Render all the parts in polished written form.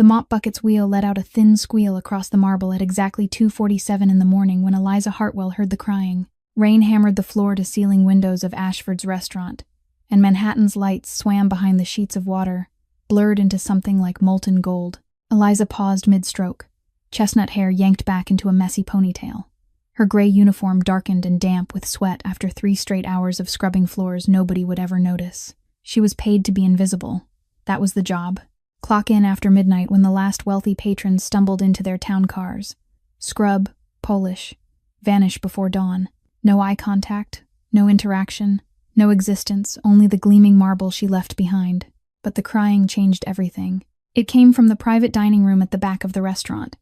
The mop bucket's wheel let out a thin squeal across the marble at exactly 2:47 in the morning when Eliza Hartwell heard the crying. Rain hammered the floor-to-ceiling windows of Ashford's restaurant, and Manhattan's lights swam behind the sheets of water, blurred into something like molten gold. Eliza paused mid-stroke, chestnut hair yanked back into a messy ponytail. Her gray uniform darkened and damp with sweat after 3 straight hours of scrubbing floors nobody would ever notice. She was paid to be invisible. That was the job. Clock in after midnight when the last wealthy patrons stumbled into their town cars. Scrub, polish, vanish before dawn. No eye contact, no interaction, no existence, only the gleaming marble she left behind. But the crying changed everything. It came from the private dining room at the back of the restaurant.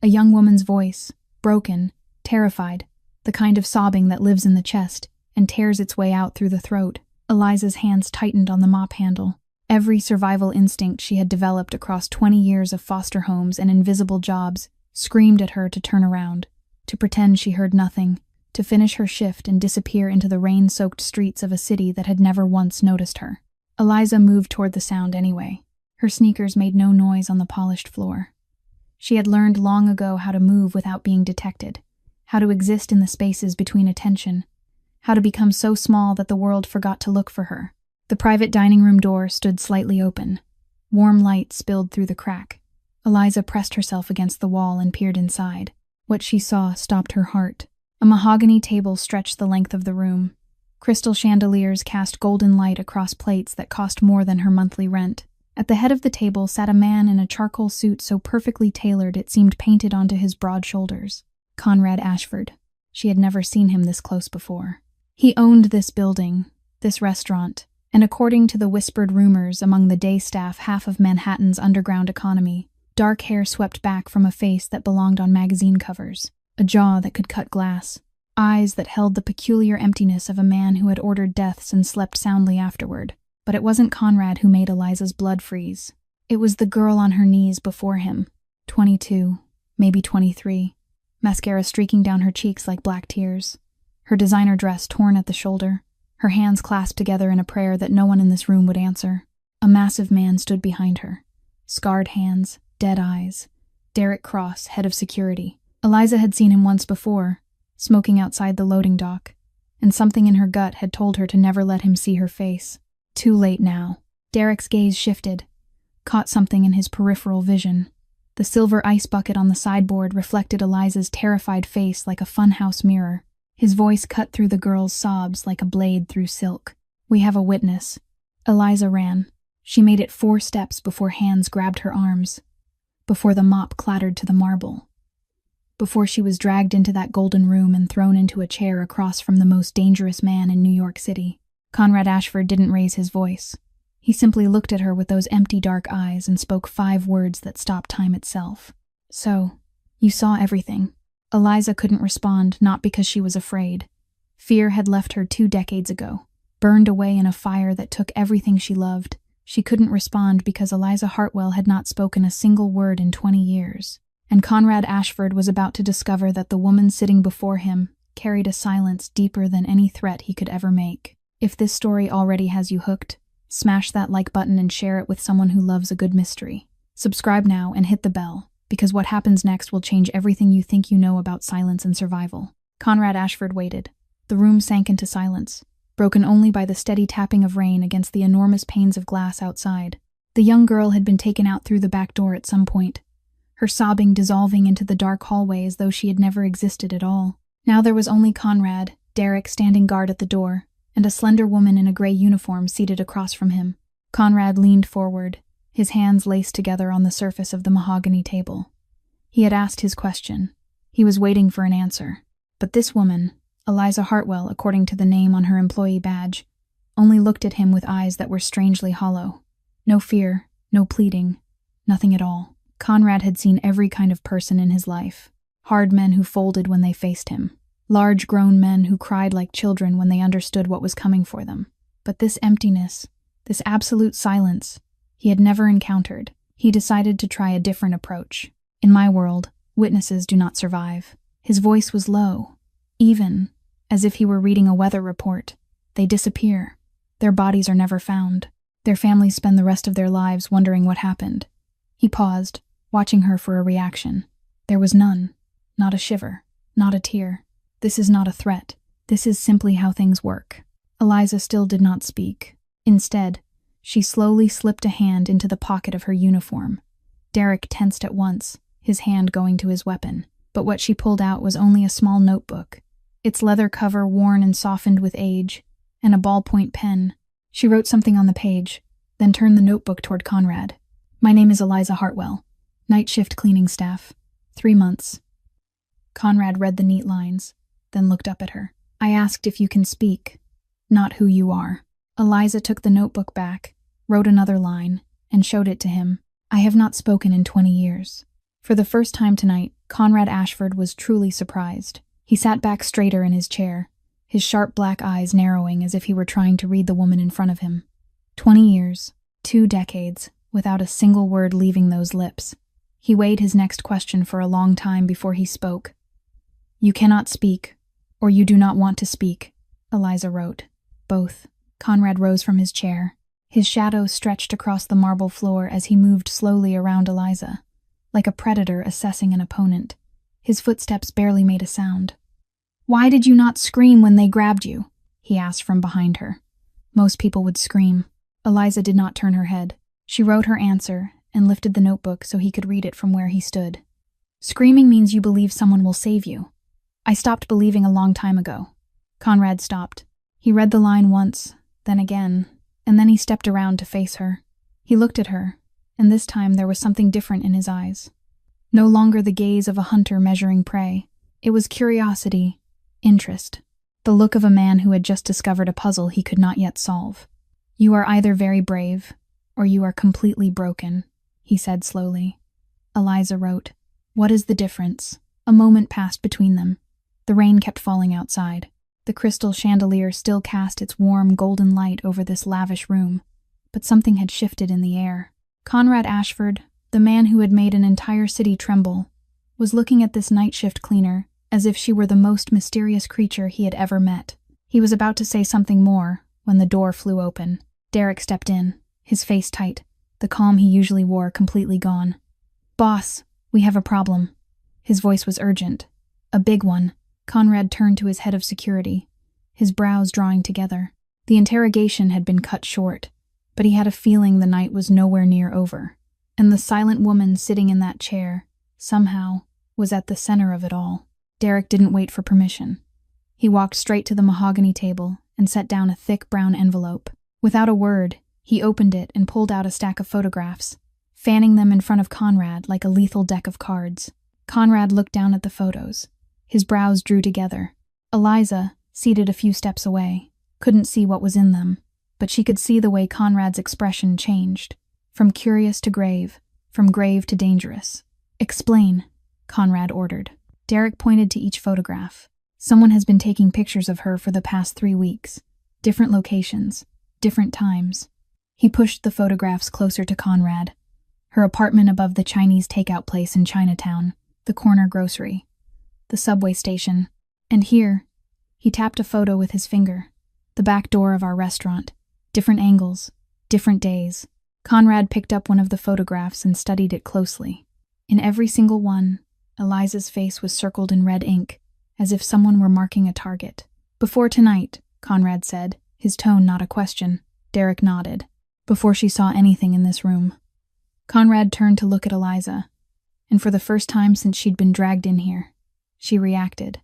A young woman's voice, broken, terrified, the kind of sobbing that lives in the chest and tears its way out through the throat. Eliza's hands tightened on the mop handle. Every survival instinct she had developed across 20 years of foster homes and invisible jobs screamed at her to turn around, to pretend she heard nothing, to finish her shift and disappear into the rain-soaked streets of a city that had never once noticed her. Eliza moved toward the sound anyway. Her sneakers made no noise on the polished floor. She had learned long ago how to move without being detected, how to exist in the spaces between attention, how to become so small that the world forgot to look for her. The private dining room door stood slightly open. Warm light spilled through the crack. Eliza pressed herself against the wall and peered inside. What she saw stopped her heart. A mahogany table stretched the length of the room. Crystal chandeliers cast golden light across plates that cost more than her monthly rent. At the head of the table sat a man in a charcoal suit so perfectly tailored it seemed painted onto his broad shoulders. Conrad Ashford. She had never seen him this close before. He owned this building, this restaurant, and according to the whispered rumors among the day staff, half of Manhattan's underground economy. Dark hair swept back from a face that belonged on magazine covers, a jaw that could cut glass, eyes that held the peculiar emptiness of a man who had ordered deaths and slept soundly afterward. But it wasn't Conrad who made Eliza's blood freeze. It was the girl on her knees before him, 22, maybe 23, mascara streaking down her cheeks like black tears, her designer dress torn at the shoulder, her hands clasped together in a prayer that no one in this room would answer. A massive man stood behind her. Scarred hands, dead eyes. Derek Cross, head of security. Eliza had seen him once before, smoking outside the loading dock, and something in her gut had told her to never let him see her face. Too late now. Derek's gaze shifted, caught something in his peripheral vision. The silver ice bucket on the sideboard reflected Eliza's terrified face like a funhouse mirror. His voice cut through the girl's sobs like a blade through silk. "We have a witness." Eliza ran. She made it 4 steps before hands grabbed her arms, before the mop clattered to the marble, before she was dragged into that golden room and thrown into a chair across from the most dangerous man in New York City. Conrad Ashford didn't raise his voice. He simply looked at her with those empty dark eyes and spoke 5 words that stopped time itself. "So, you saw everything." Eliza couldn't respond, not because she was afraid. Fear had left her 2 decades ago, burned away in a fire that took everything she loved. She couldn't respond because Eliza Hartwell had not spoken a single word in 20 years. And Conrad Ashford was about to discover that the woman sitting before him carried a silence deeper than any threat he could ever make. If this story already has you hooked, smash that like button and share it with someone who loves a good mystery. Subscribe now and hit the bell, because what happens next will change everything you think you know about silence and survival. Conrad Ashford waited. The room sank into silence, broken only by the steady tapping of rain against the enormous panes of glass outside. The young girl had been taken out through the back door at some point, her sobbing dissolving into the dark hallway as though she had never existed at all. Now there was only Conrad, Derek standing guard at the door, and a slender woman in a gray uniform seated across from him. Conrad leaned forward, his hands laced together on the surface of the mahogany table. He had asked his question. He was waiting for an answer. But this woman, Eliza Hartwell according to the name on her employee badge, only looked at him with eyes that were strangely hollow. No fear, no pleading, nothing at all. Conrad had seen every kind of person in his life. Hard men who folded when they faced him. Large grown men who cried like children when they understood what was coming for them. But this emptiness, this absolute silence, he had never encountered. He decided to try a different approach. In my world, witnesses do not survive. His voice was low, even, as if he were reading a weather report. They disappear. Their bodies are never found. Their families spend the rest of their lives wondering what happened. He paused, watching her for a reaction. There was none. Not a shiver. Not a tear. This is not a threat. This is simply how things work. Eliza still did not speak. Instead, she slowly slipped a hand into the pocket of her uniform. Derek tensed at once, his hand going to his weapon. But what she pulled out was only a small notebook, its leather cover worn and softened with age, and a ballpoint pen. She wrote something on the page, then turned the notebook toward Conrad. My name is Eliza Hartwell, night shift cleaning staff. 3 months. Conrad read the neat lines, then looked up at her. I asked if you can speak, not who you are. Eliza took the notebook back, wrote another line, and showed it to him. I have not spoken in 20 years. For the first time tonight, Conrad Ashford was truly surprised. He sat back straighter in his chair, his sharp black eyes narrowing as if he were trying to read the woman in front of him. 20 years, 2 decades, without a single word leaving those lips. He weighed his next question for a long time before he spoke. You cannot speak, or you do not want to speak, Eliza wrote. Both. Conrad rose from his chair. His shadow stretched across the marble floor as he moved slowly around Eliza, like a predator assessing an opponent. His footsteps barely made a sound. Why did you not scream when they grabbed you? He asked from behind her. Most people would scream. Eliza did not turn her head. She wrote her answer and lifted the notebook so he could read it from where he stood. Screaming means you believe someone will save you. I stopped believing a long time ago. Conrad stopped. He read the line once, then again, and then he stepped around to face her. He looked at her, and this time there was something different in his eyes. No longer the gaze of a hunter measuring prey. It was curiosity, interest, the look of a man who had just discovered a puzzle he could not yet solve. You are either very brave, or you are completely broken, he said slowly. Eliza wrote, What is the difference? A moment passed between them. The rain kept falling outside. The crystal chandelier still cast its warm golden light over this lavish room, but something had shifted in the air. Conrad Ashford, the man who had made an entire city tremble, was looking at this night shift cleaner as if she were the most mysterious creature he had ever met. He was about to say something more when the door flew open. Derek stepped in, his face tight, the calm he usually wore completely gone. Boss, we have a problem. His voice was urgent, a big one. Conrad turned to his head of security, his brows drawing together. The interrogation had been cut short, but he had a feeling the night was nowhere near over, and the silent woman sitting in that chair, somehow, was at the center of it all. Derek didn't wait for permission. He walked straight to the mahogany table and set down a thick brown envelope. Without a word, he opened it and pulled out a stack of photographs, fanning them in front of Conrad like a lethal deck of cards. Conrad looked down at the photos. His brows drew together. Eliza, seated a few steps away, couldn't see what was in them, but she could see the way Conrad's expression changed, from curious to grave, from grave to dangerous. Explain, Conrad ordered. Derek pointed to each photograph. Someone has been taking pictures of her for the past 3 weeks. Different locations, different times. He pushed the photographs closer to Conrad. Her apartment above the Chinese takeout place in Chinatown, the corner grocery, the subway station, and here, he tapped a photo with his finger, the back door of our restaurant, different angles, different days. Conrad picked up one of the photographs and studied it closely. In every single one, Eliza's face was circled in red ink, as if someone were marking a target. Before tonight, Conrad said, his tone not a question. Derek nodded. Before she saw anything in this room. Conrad turned to look at Eliza, and for the first time since she'd been dragged in here, she reacted.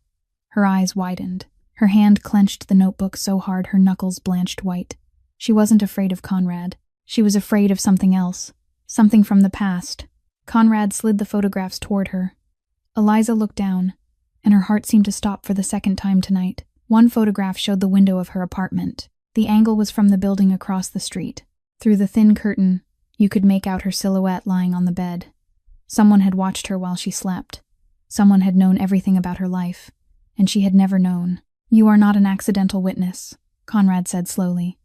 Her eyes widened. Her hand clenched the notebook so hard her knuckles blanched white. She wasn't afraid of Conrad. She was afraid of something else. Something from the past. Conrad slid the photographs toward her. Eliza looked down, and her heart seemed to stop for the second time tonight. One photograph showed the window of her apartment. The angle was from the building across the street. Through the thin curtain, you could make out her silhouette lying on the bed. Someone had watched her while she slept. Someone had known everything about her life, and she had never known. You are not an accidental witness, Conrad said slowly,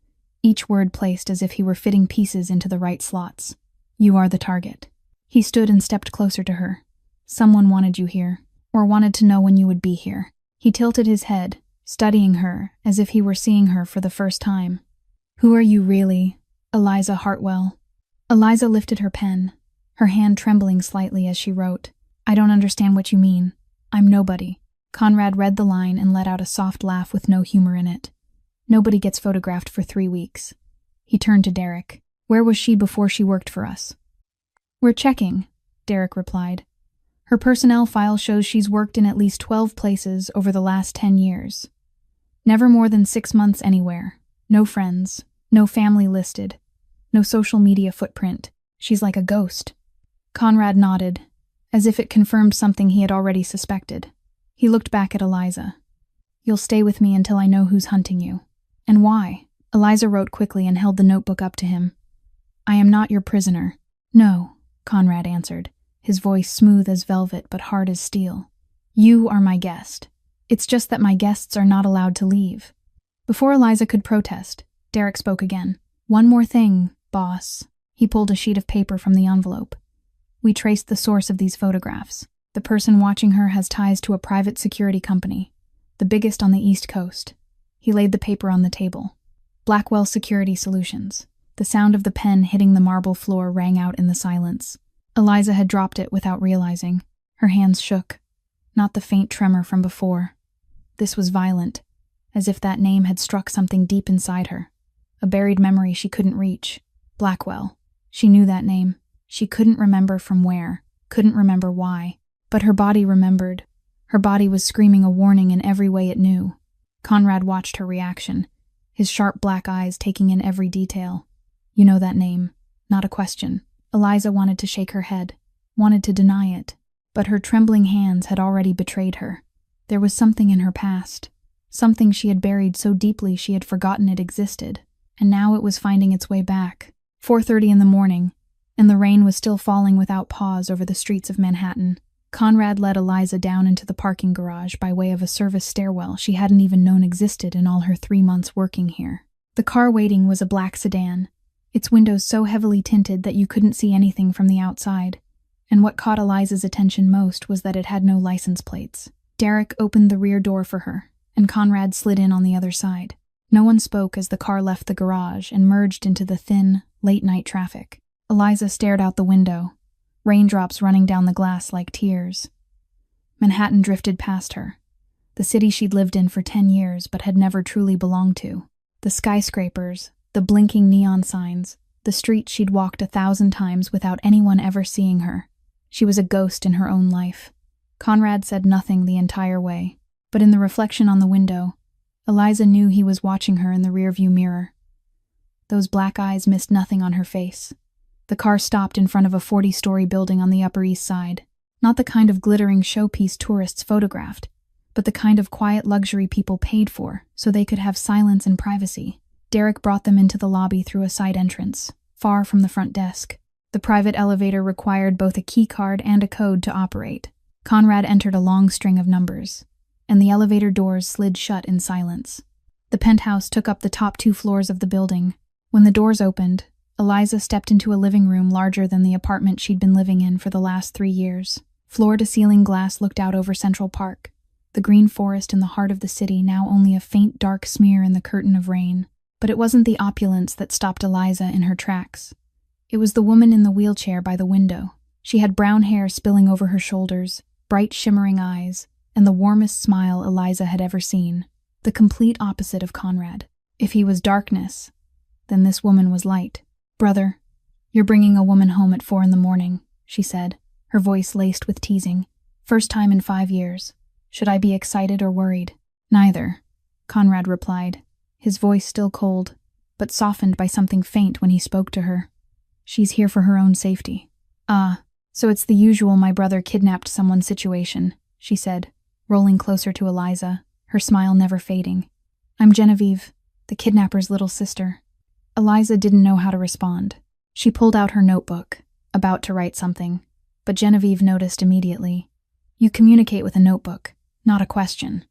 each word placed as if he were fitting pieces into the right slots. You are the target. He stood and stepped closer to her. Someone wanted you here, or wanted to know when you would be here. He tilted his head, studying her as if he were seeing her for the first time. Who are you really, Eliza Hartwell? Eliza lifted her pen, her hand trembling slightly as she wrote, "I don't understand what you mean. I'm nobody." Conrad read the line and let out a soft laugh with no humor in it. Nobody gets photographed for 3 weeks. He turned to Derek. "Where was she before she worked for us?" "We're checking," Derek replied. "Her personnel file shows she's worked in at least 12 places over the last 10 years. Never more than 6 months anywhere. No friends, no family listed, no social media footprint. She's like a ghost." Conrad nodded, as if it confirmed something he had already suspected. He looked back at Eliza. "You'll stay with me until I know who's hunting you." "And why?" Eliza wrote quickly and held the notebook up to him. "I am not your prisoner." "No," Conrad answered, his voice smooth as velvet but hard as steel. "You are my guest. It's just that my guests are not allowed to leave." Before Eliza could protest, Derek spoke again. "One more thing, boss." He pulled a sheet of paper from the envelope. "We traced the source of these photographs. The person watching her has ties to a private security company, the biggest on the East Coast." He laid the paper on the table. "Blackwell Security Solutions." The sound of the pen hitting the marble floor rang out in the silence. Eliza had dropped it without realizing. Her hands shook. Not the faint tremor from before. This was violent, as if that name had struck something deep inside her. A buried memory she couldn't reach. Blackwell. She knew that name. She couldn't remember from where, couldn't remember why. But her body remembered. Her body was screaming a warning in every way it knew. Conrad watched her reaction, his sharp black eyes taking in every detail. "You know that name." Not a question. Eliza wanted to shake her head, wanted to deny it, but her trembling hands had already betrayed her. There was something in her past, something she had buried so deeply she had forgotten it existed, and now it was finding its way back. 4:30 in the morning, and the rain was still falling without pause over the streets of Manhattan. Conrad led Eliza down into the parking garage by way of a service stairwell she hadn't even known existed in all her 3 months working here. The car waiting was a black sedan, its windows so heavily tinted that you couldn't see anything from the outside, and what caught Eliza's attention most was that it had no license plates. Derek opened the rear door for her, and Conrad slid in on the other side. No one spoke as the car left the garage and merged into the thin, late-night traffic. Eliza stared out the window, raindrops running down the glass like tears. Manhattan drifted past her, the city she'd lived in for 10 years but had never truly belonged to. The skyscrapers, the blinking neon signs, the streets she'd walked 1,000 times without anyone ever seeing her. She was a ghost in her own life. Conrad said nothing the entire way, but in the reflection on the window, Eliza knew he was watching her in the rearview mirror. Those black eyes missed nothing on her face. The car stopped in front of a 40-story building on the Upper East Side. Not the kind of glittering showpiece tourists photographed, but the kind of quiet luxury people paid for so they could have silence and privacy. Derek brought them into the lobby through a side entrance, far from the front desk. The private elevator required both a key card and a code to operate. Conrad entered a long string of numbers, and the elevator doors slid shut in silence. The penthouse took up the top 2 floors of the building. When the doors opened, Eliza stepped into a living room larger than the apartment she'd been living in for the last 3 years. Floor-to-ceiling glass looked out over Central Park, the green forest in the heart of the city now only a faint dark smear in the curtain of rain. But it wasn't the opulence that stopped Eliza in her tracks. It was the woman in the wheelchair by the window. She had brown hair spilling over her shoulders, bright shimmering eyes, and the warmest smile Eliza had ever seen. The complete opposite of Conrad. If he was darkness, then this woman was light. "Brother, you're bringing a woman home at 4 in the morning, she said, her voice laced with teasing. "First time in 5 years. Should I be excited or worried?" "Neither," Conrad replied, his voice still cold, but softened by something faint when he spoke to her. "She's here for her own safety." "Ah, so it's the usual my brother kidnapped someone situation," she said, rolling closer to Eliza, her smile never fading. "I'm Genevieve, the kidnapper's little sister." Eliza didn't know how to respond. She pulled out her notebook, about to write something, but Genevieve noticed immediately. "You communicate with a notebook, not a question."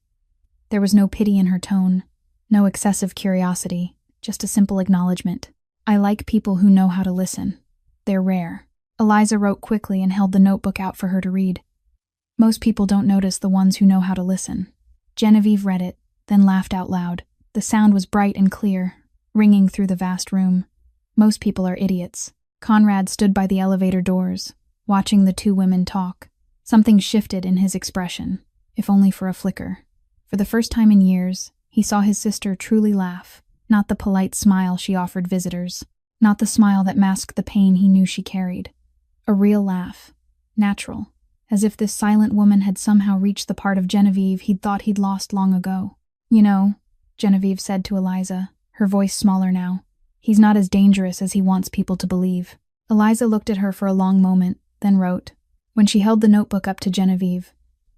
There was no pity in her tone, no excessive curiosity, just a simple acknowledgement. "I like people who know how to listen. They're rare." Eliza wrote quickly and held the notebook out for her to read. "Most people don't notice the ones who know how to listen." Genevieve read it, then laughed out loud. The sound was bright and clear, ringing through the vast room. "Most people are idiots. Conrad stood by the elevator doors, watching the two women talk. Something shifted in his expression, if only for a flicker. For the first time in years, he saw his sister truly laugh, not the polite smile she offered visitors, not the smile that masked the pain he knew she carried. A real laugh, natural, as if this silent woman had somehow reached the part of Genevieve he'd thought he'd lost long ago. "You know," Genevieve said to Eliza, her voice smaller now, "he's not as dangerous as he wants people to believe." Eliza looked at her for a long moment, then wrote. When she held the notebook up to Genevieve,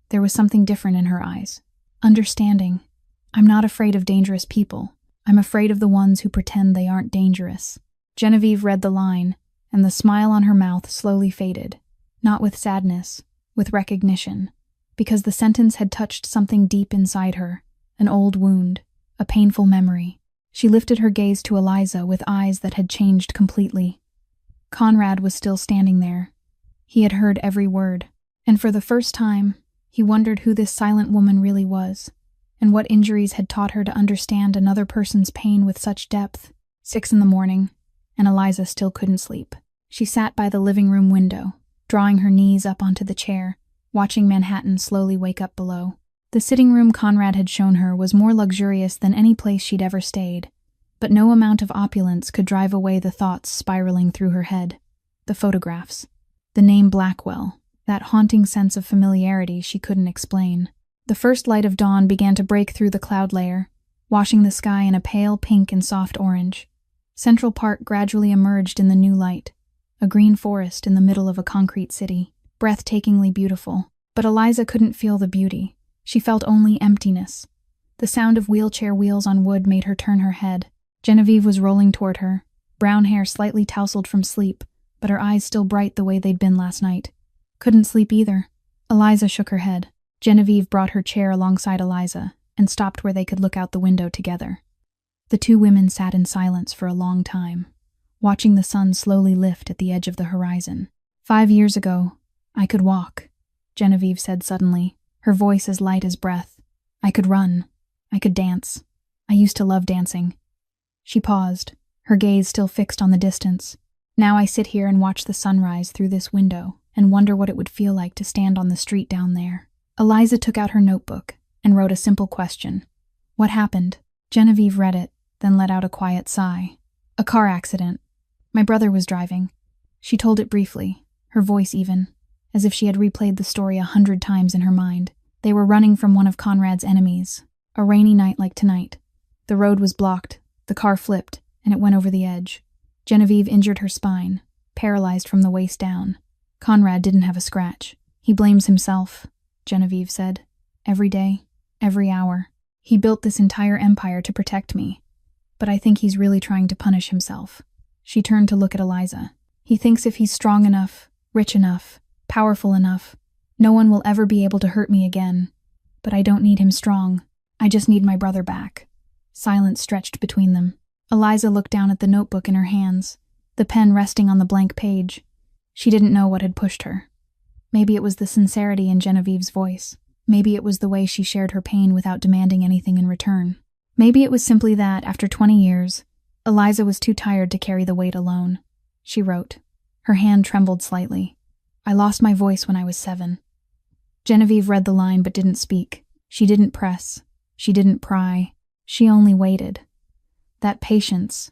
there was something different in her eyes. Understanding. "I'm not afraid of dangerous people. I'm afraid of the ones who pretend they aren't dangerous." Genevieve read the line, and the smile on her mouth slowly faded, not with sadness, with recognition, because the sentence had touched something deep inside her, an old wound, a painful memory. She lifted her gaze to Eliza with eyes that had changed completely. Conrad was still standing there. He had heard every word, and for the first time, he wondered who this silent woman really was, and what injuries had taught her to understand another person's pain with such depth. 6 a.m, and Eliza still couldn't sleep. She sat by the living room window, drawing her knees up onto the chair, watching Manhattan slowly wake up below. The sitting room Conrad had shown her was more luxurious than any place she'd ever stayed, but no amount of opulence could drive away the thoughts spiraling through her head. The photographs. The name Blackwell, that haunting sense of familiarity she couldn't explain. The first light of dawn began to break through the cloud layer, washing the sky in a pale pink and soft orange. Central Park gradually emerged in the new light, a green forest in the middle of a concrete city, breathtakingly beautiful. But Eliza couldn't feel the beauty. She felt only emptiness. The sound of wheelchair wheels on wood made her turn her head. Genevieve was rolling toward her, brown hair slightly tousled from sleep, but her eyes still bright the way they'd been last night. Couldn't sleep either. Eliza shook her head. Genevieve brought her chair alongside Eliza and stopped where they could look out the window together. The two women sat in silence for a long time, watching the sun slowly lift at the edge of the horizon. 5 years ago, I could walk, Genevieve said suddenly, her voice as light as breath. I could run. I could dance. I used to love dancing. She paused, her gaze still fixed on the distance. Now I sit here and watch the sunrise through this window and wonder what it would feel like to stand on the street down there. Eliza took out her notebook and wrote a simple question. What happened? Genevieve read it, then let out a quiet sigh. A car accident. My brother was driving. She told it briefly, her voice even, as if she had replayed the story 100 times in her mind. They were running from one of Conrad's enemies. A rainy night like tonight. The road was blocked, the car flipped, and it went over the edge. Genevieve injured her spine, paralyzed from the waist down. Conrad didn't have a scratch. He blames himself, Genevieve said. Every day, every hour. He built this entire empire to protect me. But I think he's really trying to punish himself. She turned to look at Eliza. He thinks if he's strong enough, rich enough, powerful enough, no one will ever be able to hurt me again. But I don't need him strong. I just need my brother back. Silence stretched between them. Eliza looked down at the notebook in her hands, the pen resting on the blank page. She didn't know what had pushed her. Maybe it was the sincerity in Genevieve's voice. Maybe it was the way she shared her pain without demanding anything in return. Maybe it was simply that, after 20 years, Eliza was too tired to carry the weight alone. She wrote. Her hand trembled slightly. I lost my voice when I was 7. Genevieve read the line but didn't speak. She didn't press. She didn't pry. She only waited. That patience,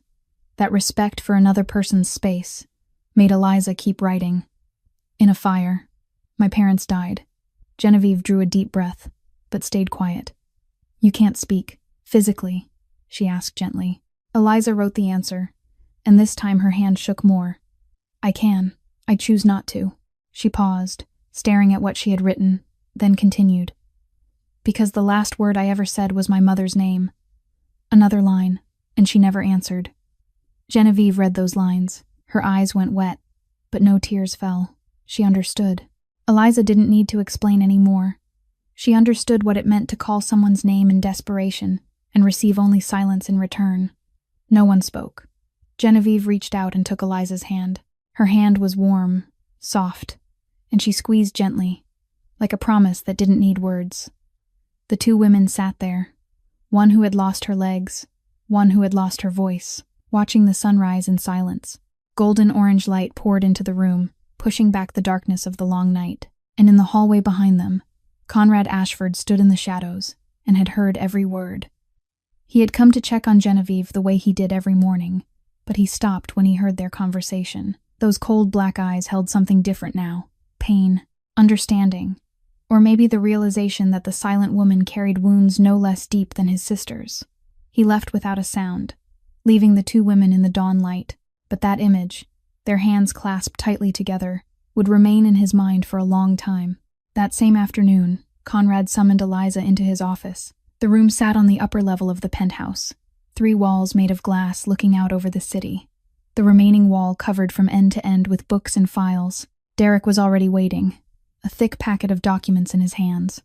that respect for another person's space, made Eliza keep writing. In a fire. My parents died. Genevieve drew a deep breath, but stayed quiet. You can't speak, physically, she asked gently. Eliza wrote the answer, and this time her hand shook more. I can. I choose not to. She paused, staring at what she had written, then continued. Because the last word I ever said was my mother's name. Another line, and she never answered. Genevieve read those lines. Her eyes went wet, but no tears fell. She understood. Eliza didn't need to explain any more. She understood what it meant to call someone's name in desperation and receive only silence in return. No one spoke. Genevieve reached out and took Eliza's hand. Her hand was warm, soft, and she squeezed gently, like a promise that didn't need words. The two women sat there, one who had lost her legs, one who had lost her voice, watching the sunrise in silence. Golden orange light poured into the room, pushing back the darkness of the long night. And in the hallway behind them, Conrad Ashford stood in the shadows and had heard every word. He had come to check on Genevieve the way he did every morning, but he stopped when he heard their conversation. Those cold black eyes held something different now. Pain, understanding, or maybe the realization that the silent woman carried wounds no less deep than his sister's. He left without a sound, leaving the two women in the dawn light, but that image, their hands clasped tightly together, would remain in his mind for a long time. That same afternoon, Conrad summoned Eliza into his office. The room sat on the upper level of the penthouse, 3 walls made of glass looking out over the city. The remaining wall covered from end to end with books and files. Derek was already waiting, a thick packet of documents in his hands.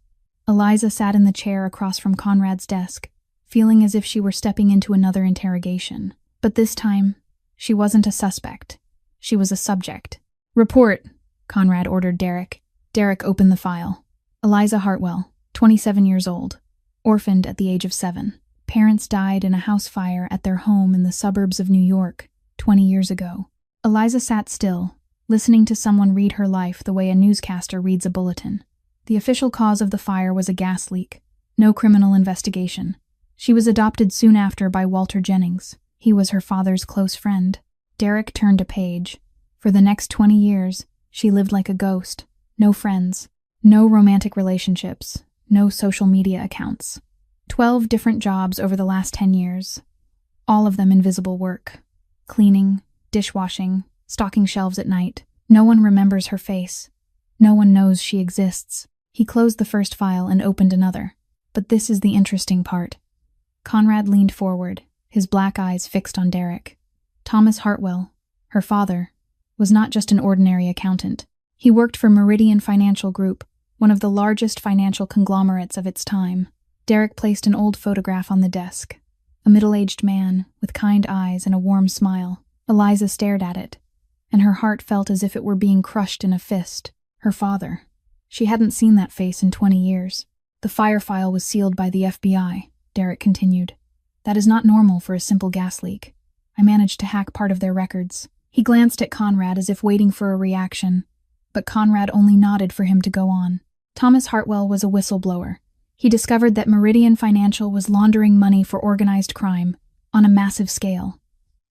Eliza sat in the chair across from Conrad's desk, feeling as if she were stepping into another interrogation. But this time, she wasn't a suspect. She was a subject. "Report," Conrad ordered Derek. Derek opened the file. Eliza Hartwell, 27 years old, orphaned at the age of 7. Parents died in a house fire at their home in the suburbs of New York 20 years ago. Eliza sat still, listening to someone read her life the way a newscaster reads a bulletin. The official cause of the fire was a gas leak. No criminal investigation. She was adopted soon after by Walter Jennings. He was her father's close friend. Derek turned a page. For the next 20 years, she lived like a ghost. No friends. No romantic relationships. No social media accounts. 12 different jobs over the last 10 years. All of them invisible work. Cleaning, dishwashing, stocking shelves at night. No one remembers her face. No one knows she exists. He closed the first file and opened another. But this is the interesting part. Conrad leaned forward, his black eyes fixed on Derek. Thomas Hartwell, her father, was not just an ordinary accountant. He worked for Meridian Financial Group, one of the largest financial conglomerates of its time. Derek placed an old photograph on the desk. A middle-aged man, with kind eyes and a warm smile. Eliza stared at it, and her heart felt as if it were being crushed in a fist. Her father. She hadn't seen that face in 20 years. "The fire file was sealed by the FBI," Derek continued. "That is not normal for a simple gas leak. I managed to hack part of their records." He glanced at Conrad as if waiting for a reaction, but Conrad only nodded for him to go on. Thomas Hartwell was a whistleblower. He discovered that Meridian Financial was laundering money for organized crime on a massive scale.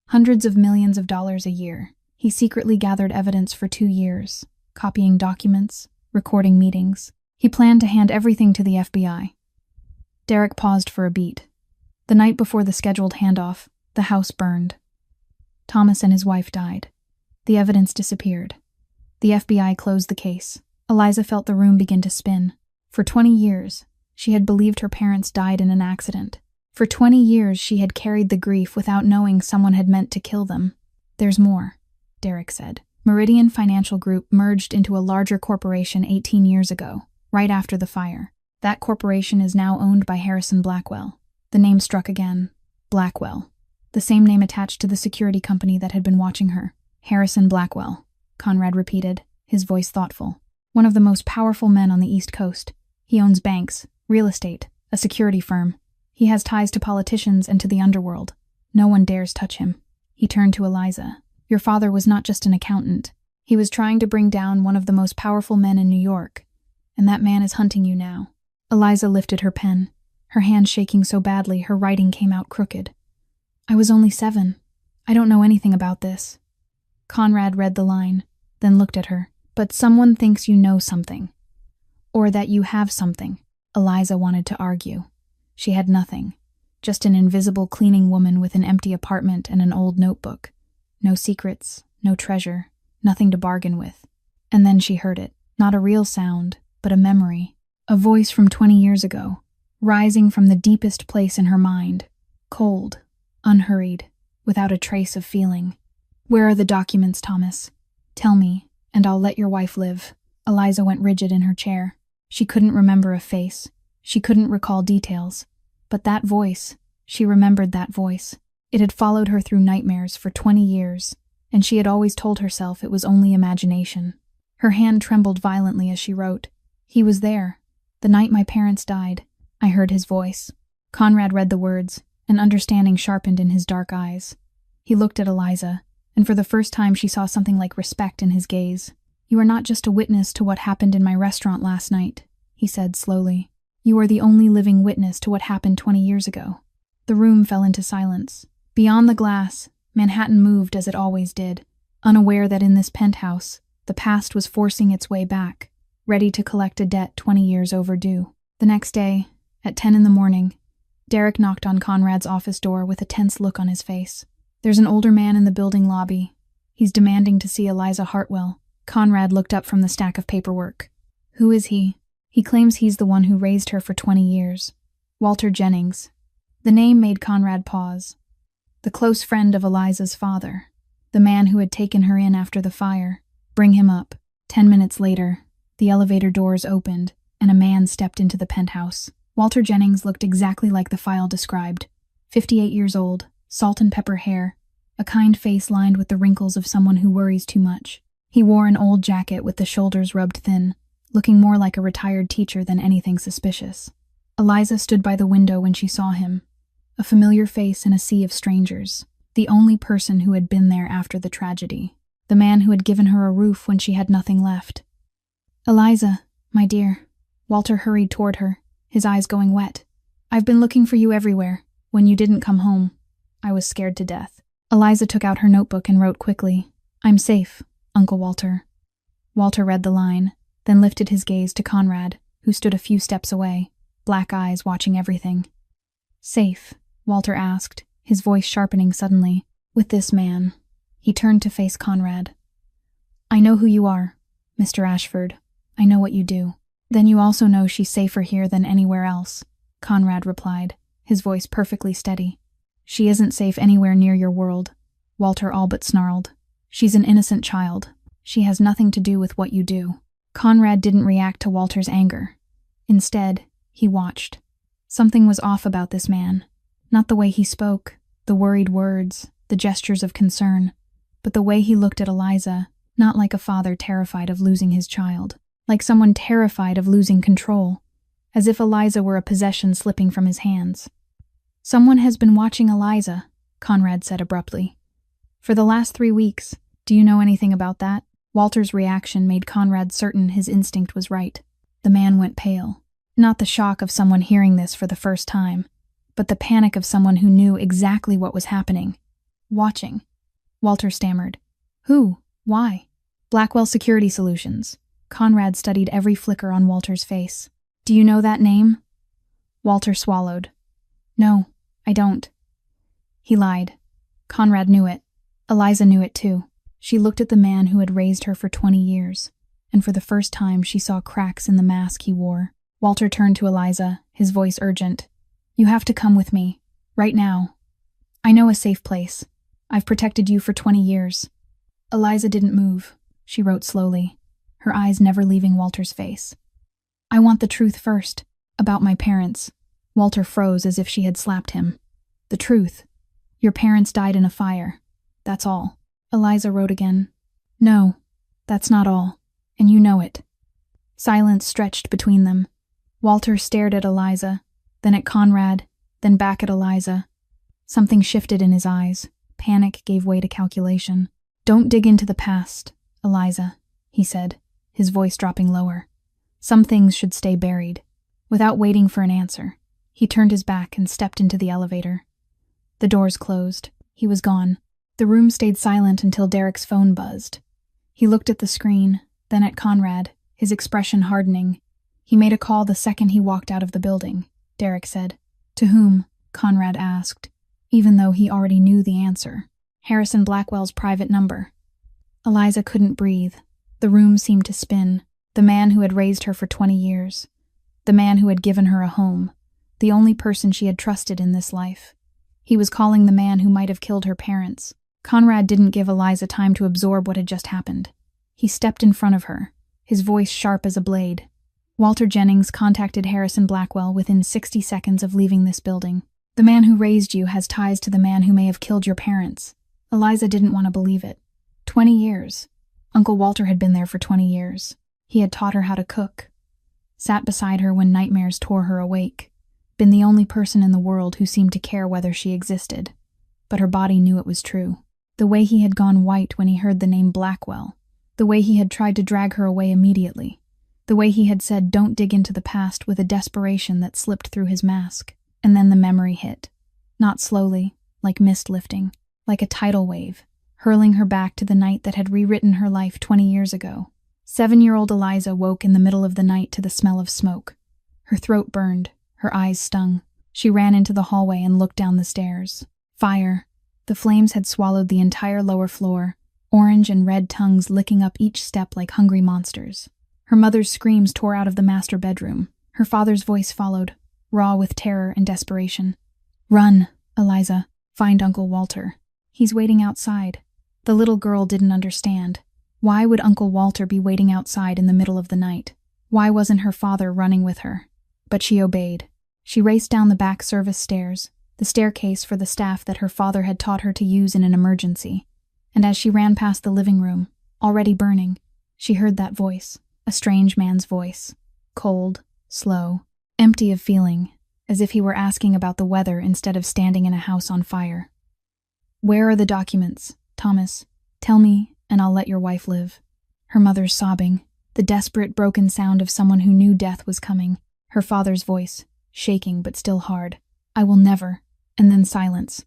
Hundreds of millions of dollars a year. He secretly gathered evidence for 2 years, copying documents, recording meetings. He planned to hand everything to the FBI. Derek paused for a beat. The night before the scheduled handoff, the house burned. Thomas and his wife died. The evidence disappeared. The FBI closed the case. Eliza felt the room begin to spin. For 20 years, she had believed her parents died in an accident. For 20 years, she had carried the grief without knowing someone had meant to kill them. "There's more," Derek said. Meridian Financial Group merged into a larger corporation 18 years ago, right after the fire. That corporation is now owned by Harrison Blackwell. The name struck again. Blackwell. The same name attached to the security company that had been watching her. Harrison Blackwell, Conrad repeated, his voice thoughtful. One of the most powerful men on the East Coast. He owns banks, real estate, a security firm. He has ties to politicians and to the underworld. No one dares touch him. He turned to Eliza. "Your father was not just an accountant. He was trying to bring down one of the most powerful men in New York. And that man is hunting you now." Eliza lifted her pen, her hand shaking so badly her writing came out crooked. "I was only 7. I don't know anything about this." Conrad read the line, then looked at her. "But someone thinks you know something. Or that you have something." Eliza wanted to argue. She had nothing. Just an invisible cleaning woman with an empty apartment and an old notebook. No secrets, no treasure, nothing to bargain with. And then she heard it. Not a real sound, but a memory. A voice from 20 years ago, rising from the deepest place in her mind. Cold, unhurried, without a trace of feeling. "Where are the documents, Thomas? Tell me, and I'll let your wife live." Eliza went rigid in her chair. She couldn't remember a face. She couldn't recall details. But that voice, she remembered that voice. It had followed her through nightmares for 20 years, and she had always told herself it was only imagination. Her hand trembled violently as she wrote. "He was there. The night my parents died. I heard his voice." Conrad read the words, and understanding sharpened in his dark eyes. He looked at Eliza, and and for the first time she saw something like respect in his gaze. "You are not just a witness to what happened in my restaurant last night," he said slowly. "You are the only living witness to what happened 20 years ago." The room fell into silence. Beyond the glass, Manhattan moved as it always did, unaware that in this penthouse, the past was forcing its way back, ready to collect a debt 20 years overdue. The next day, at 10 in the morning, Derek knocked on Conrad's office door with a tense look on his face. "There's an older man in the building lobby. He's demanding to see Eliza Hartwell." Conrad looked up from the stack of paperwork. "Who is he?" "He claims he's the one who raised her for 20 years. Walter Jennings." The name made Conrad pause. The close friend of Eliza's father. The man who had taken her in after the fire. "Bring him up." 10 minutes later, the elevator doors opened, and a man stepped into the penthouse. Walter Jennings looked exactly like the file described. 58 years old, salt and pepper hair, a kind face lined with the wrinkles of someone who worries too much. He wore an old jacket with the shoulders rubbed thin, looking more like a retired teacher than anything suspicious. Eliza stood by the window when she saw him, a familiar face in a sea of strangers, the only person who had been there after the tragedy, the man who had given her a roof when she had nothing left. "Eliza, my dear." Walter hurried toward her, his eyes going wet. "I've been looking for you everywhere. When you didn't come home, I was scared to death." Eliza took out her notebook and wrote quickly, "I'm safe, Uncle Walter." Walter read the line, then lifted his gaze to Conrad, who stood a few steps away, black eyes watching everything. "Safe?" Walter asked, his voice sharpening suddenly. "With this man." He turned to face Conrad. "I know who you are, Mr. Ashford. I know what you do." "Then you also know she's safer here than anywhere else," Conrad replied, his voice perfectly steady. "She isn't safe anywhere near your world," Walter all but snarled. "She's an innocent child. She has nothing to do with what you do." Conrad didn't react to Walter's anger. Instead, he watched. Something was off about this man. Not the way he spoke, the worried words, the gestures of concern, but the way he looked at Eliza, not like a father terrified of losing his child, like someone terrified of losing control, as if Eliza were a possession slipping from his hands. "Someone has been watching Eliza," Conrad said abruptly. "For the last 3 weeks. Do you know anything about that?" Walter's reaction made Conrad certain his instinct was right. The man went pale. Not the shock of someone hearing this for the first time, but the panic of someone who knew exactly what was happening. "Watching." Walter stammered. "Who? Why?" "Blackwell Security Solutions." Conrad studied every flicker on Walter's face. "Do you know that name?" Walter swallowed. "No, I don't." He lied. Conrad knew it. Eliza knew it too. She looked at the man who had raised her for 20 years, and for the first time she saw cracks in the mask he wore. Walter turned to Eliza, his voice urgent. "You have to come with me. Right now. I know a safe place. I've protected you for 20 years. Eliza didn't move. She wrote slowly, her eyes never leaving Walter's face. "I want the truth first. About my parents." Walter froze as if she had slapped him. "The truth. Your parents died in a fire. That's all." Eliza wrote again. "No, that's not all. And you know it." Silence stretched between them. Walter stared at Eliza, then at Conrad, then back at Eliza. Something shifted in his eyes. Panic gave way to calculation. "Don't dig into the past, Eliza," he said, his voice dropping lower. "Some things should stay buried." Without waiting for an answer, he turned his back and stepped into the elevator. The doors closed. He was gone. The room stayed silent until Derek's phone buzzed. He looked at the screen, then at Conrad, his expression hardening. "He made a call the second he walked out of the building," Derek said. "To whom?" Conrad asked, even though he already knew the answer. "Harrison Blackwell's private number." Eliza couldn't breathe. The room seemed to spin. The man who had raised her for 20 years. The man who had given her a home. The only person she had trusted in this life. He was calling the man who might have killed her parents. Conrad didn't give Eliza time to absorb what had just happened. He stepped in front of her, his voice sharp as a blade. "Walter Jennings contacted Harrison Blackwell within 60 seconds of leaving this building. The man who raised you has ties to the man who may have killed your parents." Eliza didn't want to believe it. 20 years. Uncle Walter had been there for 20 years. He had taught her how to cook. Sat beside her when nightmares tore her awake. Been the only person in the world who seemed to care whether she existed. But her body knew it was true. The way he had gone white when he heard the name Blackwell. The way he had tried to drag her away immediately. The way he had said, "Don't dig into the past," with a desperation that slipped through his mask. And then the memory hit. Not slowly, like mist lifting, like a tidal wave, hurling her back to the night that had rewritten her life 20 years ago. 7-year-old Eliza woke in the middle of the night to the smell of smoke. Her throat burned, her eyes stung. She ran into the hallway and looked down the stairs. Fire. The flames had swallowed the entire lower floor, orange and red tongues licking up each step like hungry monsters. Her mother's screams tore out of the master bedroom. Her father's voice followed, raw with terror and desperation. "Run, Eliza. Find Uncle Walter. He's waiting outside." The little girl didn't understand. Why would Uncle Walter be waiting outside in the middle of the night? Why wasn't her father running with her? But she obeyed. She raced down the back service stairs, the staircase for the staff that her father had taught her to use in an emergency. And as she ran past the living room, already burning, she heard that voice, a strange man's voice, cold, slow, empty of feeling, as if he were asking about the weather instead of standing in a house on fire. "Where are the documents, Thomas? Tell me, and I'll let your wife live." Her mother's sobbing, the desperate broken sound of someone who knew death was coming. Her father's voice, shaking but still hard. "I will never." And then silence.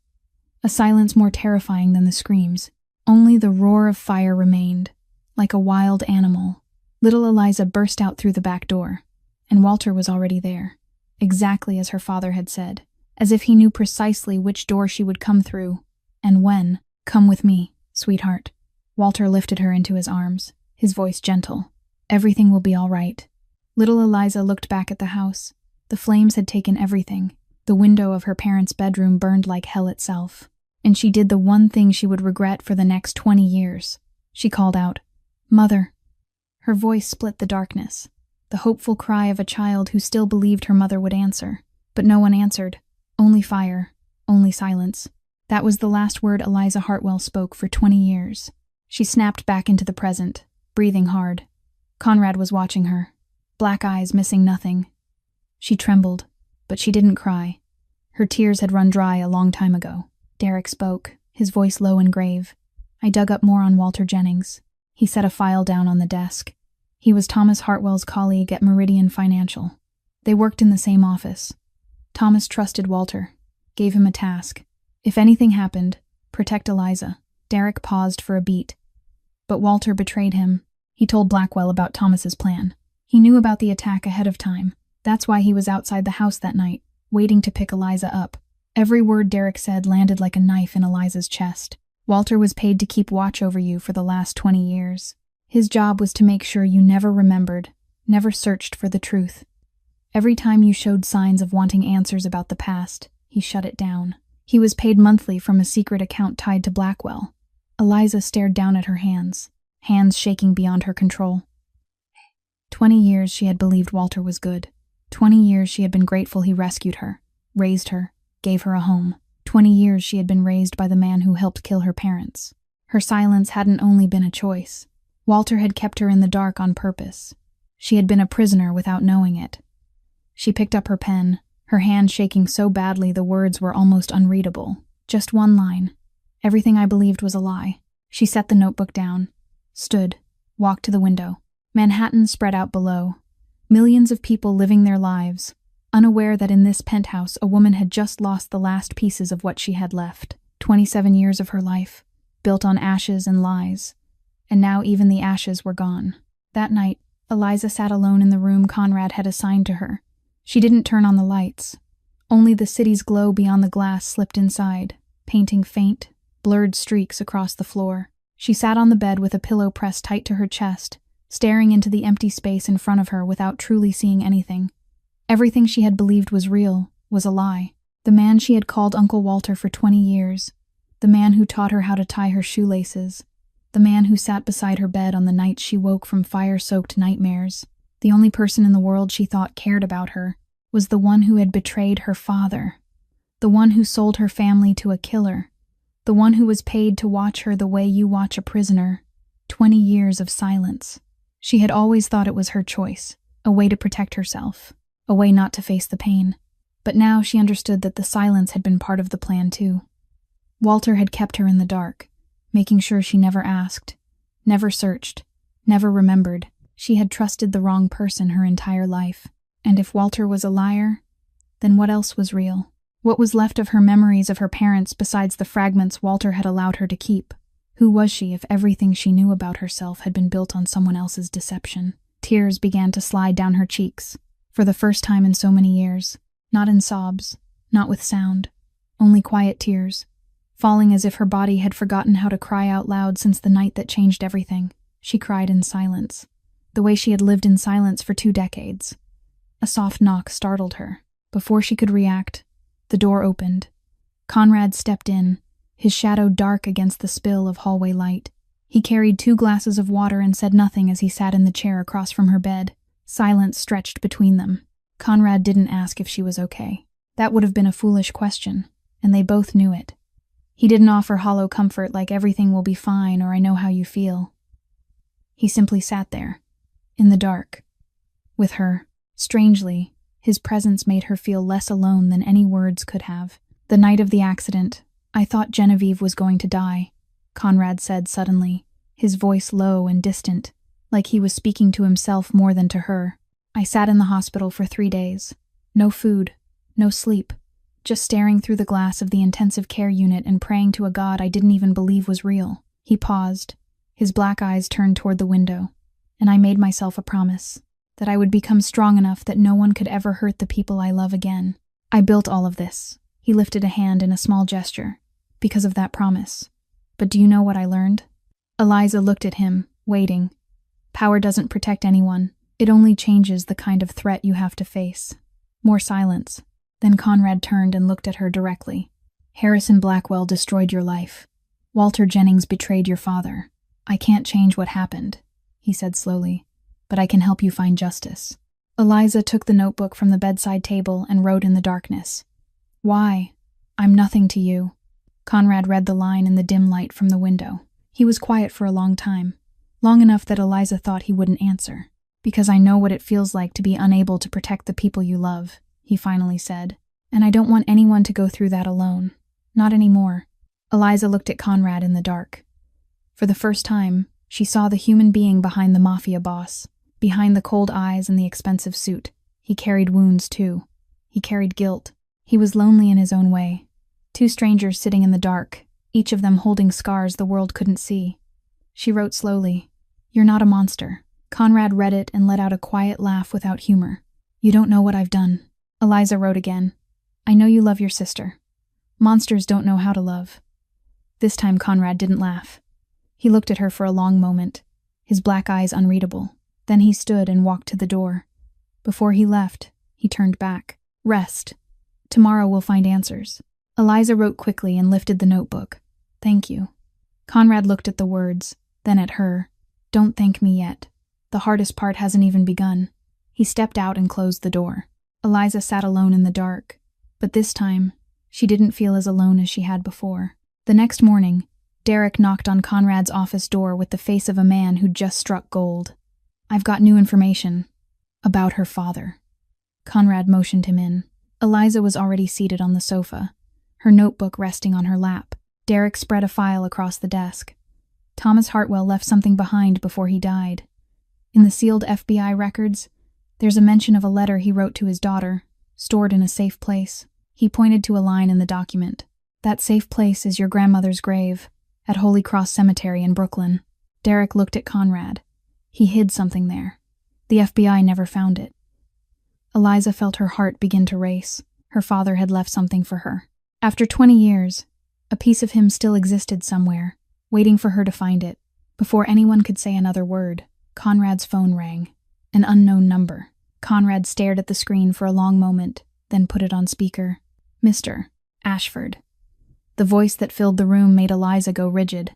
A silence more terrifying than the screams. Only the roar of fire remained, like a wild animal. Little Eliza burst out through the back door, and Walter was already there, exactly as her father had said, as if he knew precisely which door she would come through, and when. "Come with me, sweetheart." Walter lifted her into his arms, his voice gentle. "Everything will be all right." Little Eliza looked back at the house. The flames had taken everything. The window of her parents' bedroom burned like hell itself. And she did the one thing she would regret for the next 20 years. She called out, "Mother." Her voice split the darkness, the hopeful cry of a child who still believed her mother would answer. But no one answered. Only fire, only silence. That was the last word Eliza Hartwell spoke for 20 years. She snapped back into the present, breathing hard. Conrad was watching her, black eyes missing nothing. She trembled, but she didn't cry. Her tears had run dry a long time ago. Derek spoke, his voice low and grave. "I dug up more on Walter Jennings." He set a file down on the desk. He was Thomas Hartwell's colleague at Meridian Financial. They worked in the same office. Thomas trusted Walter, gave him a task. If anything happened, protect Eliza. Derek paused for a beat. But Walter betrayed him. He told Blackwell about Thomas's plan. He knew about the attack ahead of time. That's why he was outside the house that night, waiting to pick Eliza up. Every word Derek said landed like a knife in Eliza's chest. Walter was paid to keep watch over you for the last 20 years. His job was to make sure you never remembered, never searched for the truth. Every time you showed signs of wanting answers about the past, he shut it down. He was paid monthly from a secret account tied to Blackwell. Eliza stared down at her hands shaking beyond her control. 20 years she had believed Walter was good. 20 years she had been grateful he rescued her, raised her, gave her a home. 20 years she had been raised by the man who helped kill her parents. Her silence hadn't only been a choice. Walter had kept her in the dark on purpose. She had been a prisoner without knowing it. She picked up her pen, her hand shaking so badly the words were almost unreadable. Just one line. "Everything I believed was a lie." She set the notebook down, stood, walked to the window. Manhattan spread out below. Millions of people living their lives, unaware that in this penthouse a woman had just lost the last pieces of what she had left. 27 years of her life, built on ashes and lies. And now even the ashes were gone. That night, Eliza sat alone in the room Conrad had assigned to her. She didn't turn on the lights. Only the city's glow beyond the glass slipped inside, painting faint, blurred streaks across the floor. She sat on the bed with a pillow pressed tight to her chest, staring into the empty space in front of her without truly seeing anything. Everything she had believed was real was a lie. The man she had called Uncle Walter for 20 years, the man who taught her how to tie her shoelaces, the man who sat beside her bed on the nights she woke from fire-soaked nightmares, the only person in the world she thought cared about her, was the one who had betrayed her father, the one who sold her family to a killer, the one who was paid to watch her the way you watch a prisoner. 20 years of silence. She had always thought it was her choice, a way to protect herself, a way not to face the pain. But now she understood that the silence had been part of the plan too. Walter had kept her in the dark, making sure she never asked, never searched, never remembered. She had trusted the wrong person her entire life. And if Walter was a liar, then what else was real? What was left of her memories of her parents besides the fragments Walter had allowed her to keep? Who was she if everything she knew about herself had been built on someone else's deception? Tears began to slide down her cheeks, for the first time in so many years. Not in sobs, not with sound, only quiet tears, falling as if her body had forgotten how to cry out loud since the night that changed everything. She cried in silence, the way she had lived in silence for 2 decades. A soft knock startled her. Before she could react, the door opened. Conrad stepped in, his shadow dark against the spill of hallway light. He carried 2 glasses of water and said nothing as he sat in the chair across from her bed. Silence stretched between them. Conrad didn't ask if she was okay. That would have been a foolish question, and they both knew it. He didn't offer hollow comfort like everything will be fine or I know how you feel. He simply sat there, in the dark, with her. Strangely, his presence made her feel less alone than any words could have. The night of the accident, I thought Genevieve was going to die, Conrad said suddenly, his voice low and distant, like he was speaking to himself more than to her. I sat in the hospital for 3 days. No food, no sleep, just staring through the glass of the intensive care unit and praying to a God I didn't even believe was real. He paused, his black eyes turned toward the window, and I made myself a promise that I would become strong enough that no one could ever hurt the people I love again. I built all of this. He lifted a hand in a small gesture, because of that promise. But do you know what I learned? Eliza looked at him, waiting. Power doesn't protect anyone. It only changes the kind of threat you have to face. More silence. Then Conrad turned and looked at her directly. Harrison Blackwell destroyed your life. Walter Jennings betrayed your father. I can't change what happened, he said slowly, but I can help you find justice. Eliza took the notebook from the bedside table and wrote in the darkness. Why? I'm nothing to you. Conrad read the line in the dim light from the window. He was quiet for a long time, long enough that Eliza thought he wouldn't answer. Because I know what it feels like to be unable to protect the people you love, he finally said. And I don't want anyone to go through that alone. Not anymore. Eliza looked at Conrad in the dark. For the first time, she saw the human being behind the Mafia boss, behind the cold eyes and the expensive suit. He carried wounds, too. He carried guilt. He was lonely in his own way. 2 strangers sitting in the dark, each of them holding scars the world couldn't see. She wrote slowly, You're not a monster. Conrad read it and let out a quiet laugh without humor. You don't know what I've done. Eliza wrote again. I know you love your sister. Monsters don't know how to love. This time Conrad didn't laugh. He looked at her for a long moment, his black eyes unreadable. Then he stood and walked to the door. Before he left, he turned back. Rest. Tomorrow we'll find answers. Eliza wrote quickly and lifted the notebook. Thank you. Conrad looked at the words, then at her. Don't thank me yet. The hardest part hasn't even begun. He stepped out and closed the door. Eliza sat alone in the dark, but this time, she didn't feel as alone as she had before. The next morning, Derek knocked on Conrad's office door with the face of a man who'd just struck gold. I've got new information. About her father. Conrad motioned him in. Eliza was already seated on the sofa, her notebook resting on her lap. Derek spread a file across the desk. Thomas Hartwell left something behind before he died. In the sealed FBI records, there's a mention of a letter he wrote to his daughter, stored in a safe place. He pointed to a line in the document. That safe place is your grandmother's grave, at Holy Cross Cemetery in Brooklyn. Derek looked at Conrad. He hid something there. The FBI never found it. Eliza felt her heart begin to race. Her father had left something for her. After 20 years, a piece of him still existed somewhere, waiting for her to find it. Before anyone could say another word, Conrad's phone rang. An unknown number. Conrad stared at the screen for a long moment, then put it on speaker. Mr. Ashford. The voice that filled the room made Eliza go rigid.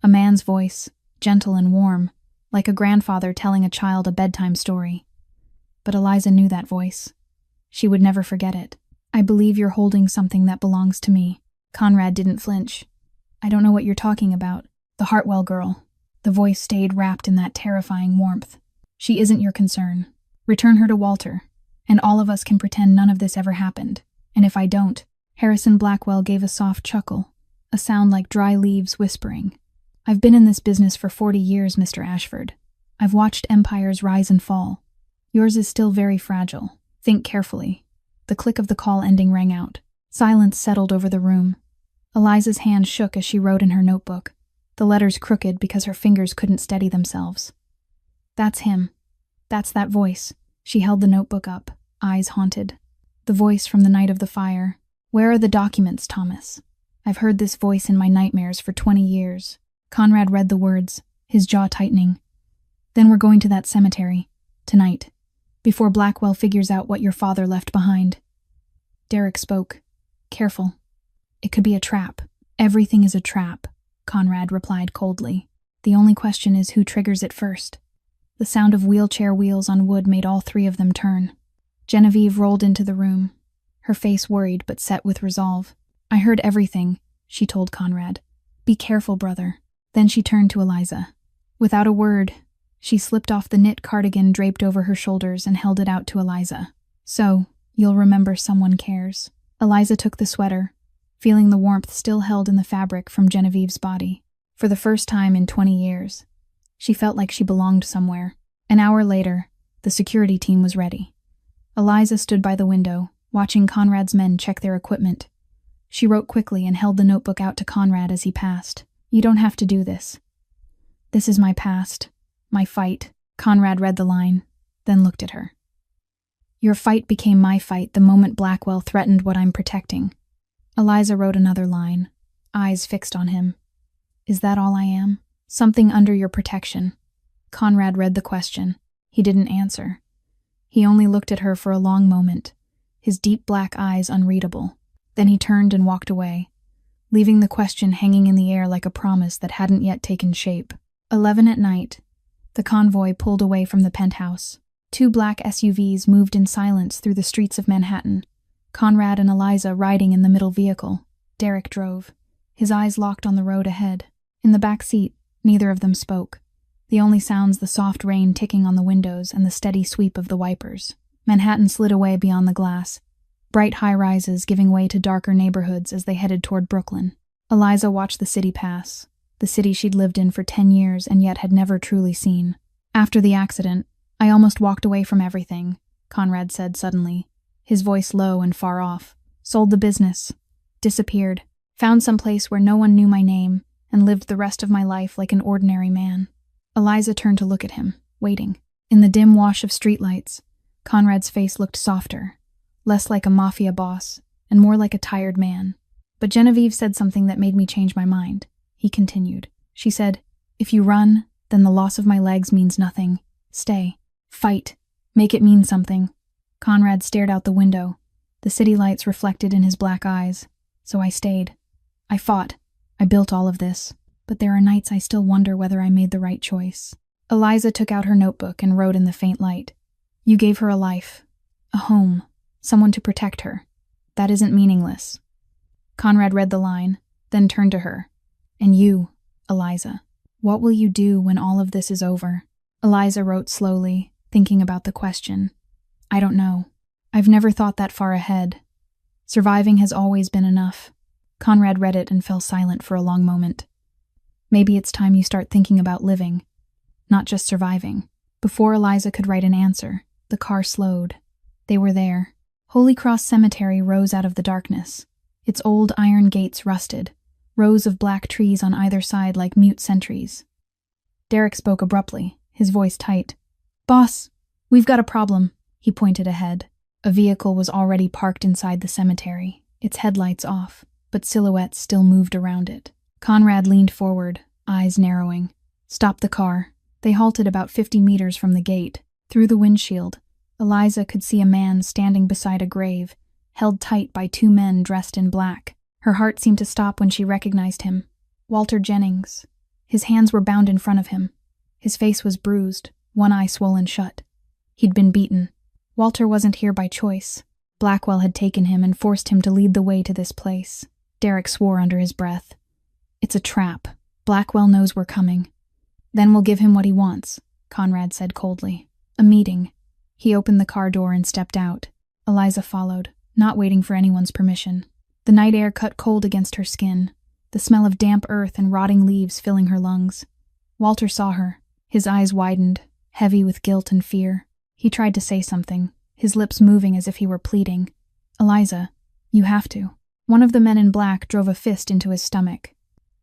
A man's voice, gentle and warm, like a grandfather telling a child a bedtime story. But Eliza knew that voice. She would never forget it. I believe you're holding something that belongs to me. Conrad didn't flinch. I don't know what you're talking about. The Hartwell girl. The voice stayed wrapped in that terrifying warmth. She isn't your concern. Return her to Walter, and all of us can pretend none of this ever happened. And if I don't, Harrison Blackwell gave a soft chuckle, a sound like dry leaves whispering. "I've been in this business for 40 years, Mr. Ashford. I've watched empires rise and fall. Yours is still very fragile. Think carefully." The click of the call ending rang out. Silence settled over the room. Eliza's hand shook as she wrote in her notebook, the letters crooked because her fingers couldn't steady themselves. "That's him. That's that voice." She held the notebook up, eyes haunted. The voice from the night of the fire. "Where are the documents, Thomas? I've heard this voice in my nightmares for 20 years. Conrad read the words, his jaw tightening. "Then we're going to that cemetery. Tonight. Before Blackwell figures out what your father left behind." Derek spoke. "Careful. It could be a trap." "Everything is a trap," Conrad replied coldly. "The only question is who triggers it first." The sound of wheelchair wheels on wood made all three of them turn. Genevieve rolled into the room, her face worried but set with resolve. "I heard everything," she told Conrad. "Be careful, brother." Then she turned to Eliza. Without a word, she slipped off the knit cardigan draped over her shoulders and held it out to Eliza. "So, you'll remember someone cares." Eliza took the sweater, feeling the warmth still held in the fabric from Genevieve's body. For the first time in 20 years, she felt like she belonged somewhere. An hour later, the security team was ready. Eliza stood by the window, watching Conrad's men check their equipment. She wrote quickly and held the notebook out to Conrad as he passed. "You don't have to do this. This is my past, my fight." Conrad read the line, then looked at her. "Your fight became my fight the moment Blackwell threatened what I'm protecting." Eliza wrote another line, eyes fixed on him. "Is that all I am? Something under your protection?" Conrad read the question. He didn't answer. He only looked at her for a long moment, his deep black eyes unreadable. Then he turned and walked away, leaving the question hanging in the air like a promise that hadn't yet taken shape. 11 at night. The convoy pulled away from the penthouse. 2 black SUVs moved in silence through the streets of Manhattan, Conrad and Eliza riding in the middle vehicle. Derek drove, his eyes locked on the road ahead. In the back seat, neither of them spoke. The only sounds the soft rain ticking on the windows and the steady sweep of the wipers. Manhattan slid away beyond the glass, bright high-rises giving way to darker neighborhoods as they headed toward Brooklyn. Eliza watched the city pass, the city she'd lived in for 10 years and yet had never truly seen. "After the accident, I almost walked away from everything," Conrad said suddenly, his voice low and far off. "Sold the business, disappeared, found some place where no one knew my name, and lived the rest of my life like an ordinary man." Eliza turned to look at him, waiting. In the dim wash of streetlights, Conrad's face looked softer, less like a Mafia boss, and more like a tired man. "But Genevieve said something that made me change my mind," he continued. "She said, if you run, then the loss of my legs means nothing. Stay. Fight. Make it mean something." Conrad stared out the window, the city lights reflected in his black eyes. "So I stayed. I fought. I built all of this. But there are nights I still wonder whether I made the right choice." Eliza took out her notebook and wrote in the faint light. "You gave her a life, a home, someone to protect her. That isn't meaningless." Conrad read the line, then turned to her. "And you, Eliza, what will you do when all of this is over?" Eliza wrote slowly, thinking about the question. "I don't know. I've never thought that far ahead. Surviving has always been enough." Conrad read it and fell silent for a long moment. "Maybe it's time you start thinking about living, not just surviving." Before Eliza could write an answer, the car slowed. They were there. Holy Cross Cemetery rose out of the darkness. Its old iron gates rusted, rows of black trees on either side like mute sentries. Derek spoke abruptly, his voice tight. "Boss, we've got a problem." He pointed ahead. A vehicle was already parked inside the cemetery, its headlights off, but silhouettes still moved around it. Conrad leaned forward, eyes narrowing. "Stop the car." They halted about 50 meters from the gate. Through the windshield, Eliza could see a man standing beside a grave, held tight by 2 men dressed in black. Her heart seemed to stop when she recognized him. Walter Jennings. His hands were bound in front of him. His face was bruised, one eye swollen shut. He'd been beaten. Walter wasn't here by choice. Blackwell had taken him and forced him to lead the way to this place. Derek swore under his breath. "It's a trap. Blackwell knows we're coming." "Then we'll give him what he wants," Conrad said coldly. "A meeting." He opened the car door and stepped out. Eliza followed, not waiting for anyone's permission. The night air cut cold against her skin, the smell of damp earth and rotting leaves filling her lungs. Walter saw her. His eyes widened, heavy with guilt and fear. He tried to say something, his lips moving as if he were pleading. "Eliza, you have to." One of the men in black drove a fist into his stomach.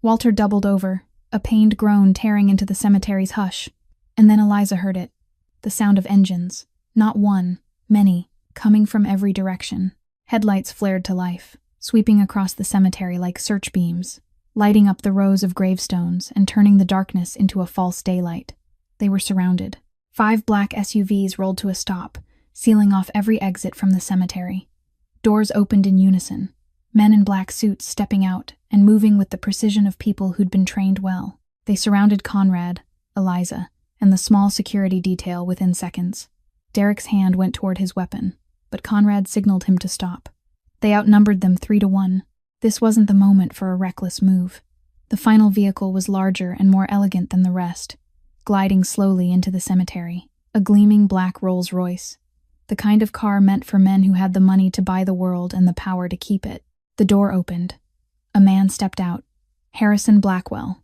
Walter doubled over, a pained groan tearing into the cemetery's hush. And then Eliza heard it. The sound of engines. Not one, many, coming from every direction. Headlights flared to life, sweeping across the cemetery like search beams, lighting up the rows of gravestones and turning the darkness into a false daylight. They were surrounded. 5 black SUVs rolled to a stop, sealing off every exit from the cemetery. Doors opened in unison, men in black suits stepping out and moving with the precision of people who'd been trained well. They surrounded Conrad, Eliza, and the small security detail within seconds. Derek's hand went toward his weapon, but Conrad signaled him to stop. They outnumbered them 3-1. This wasn't the moment for a reckless move. The final vehicle was larger and more elegant than the rest, gliding slowly into the cemetery, a gleaming black Rolls-Royce, the kind of car meant for men who had the money to buy the world and the power to keep it. The door opened. A man stepped out. Harrison Blackwell.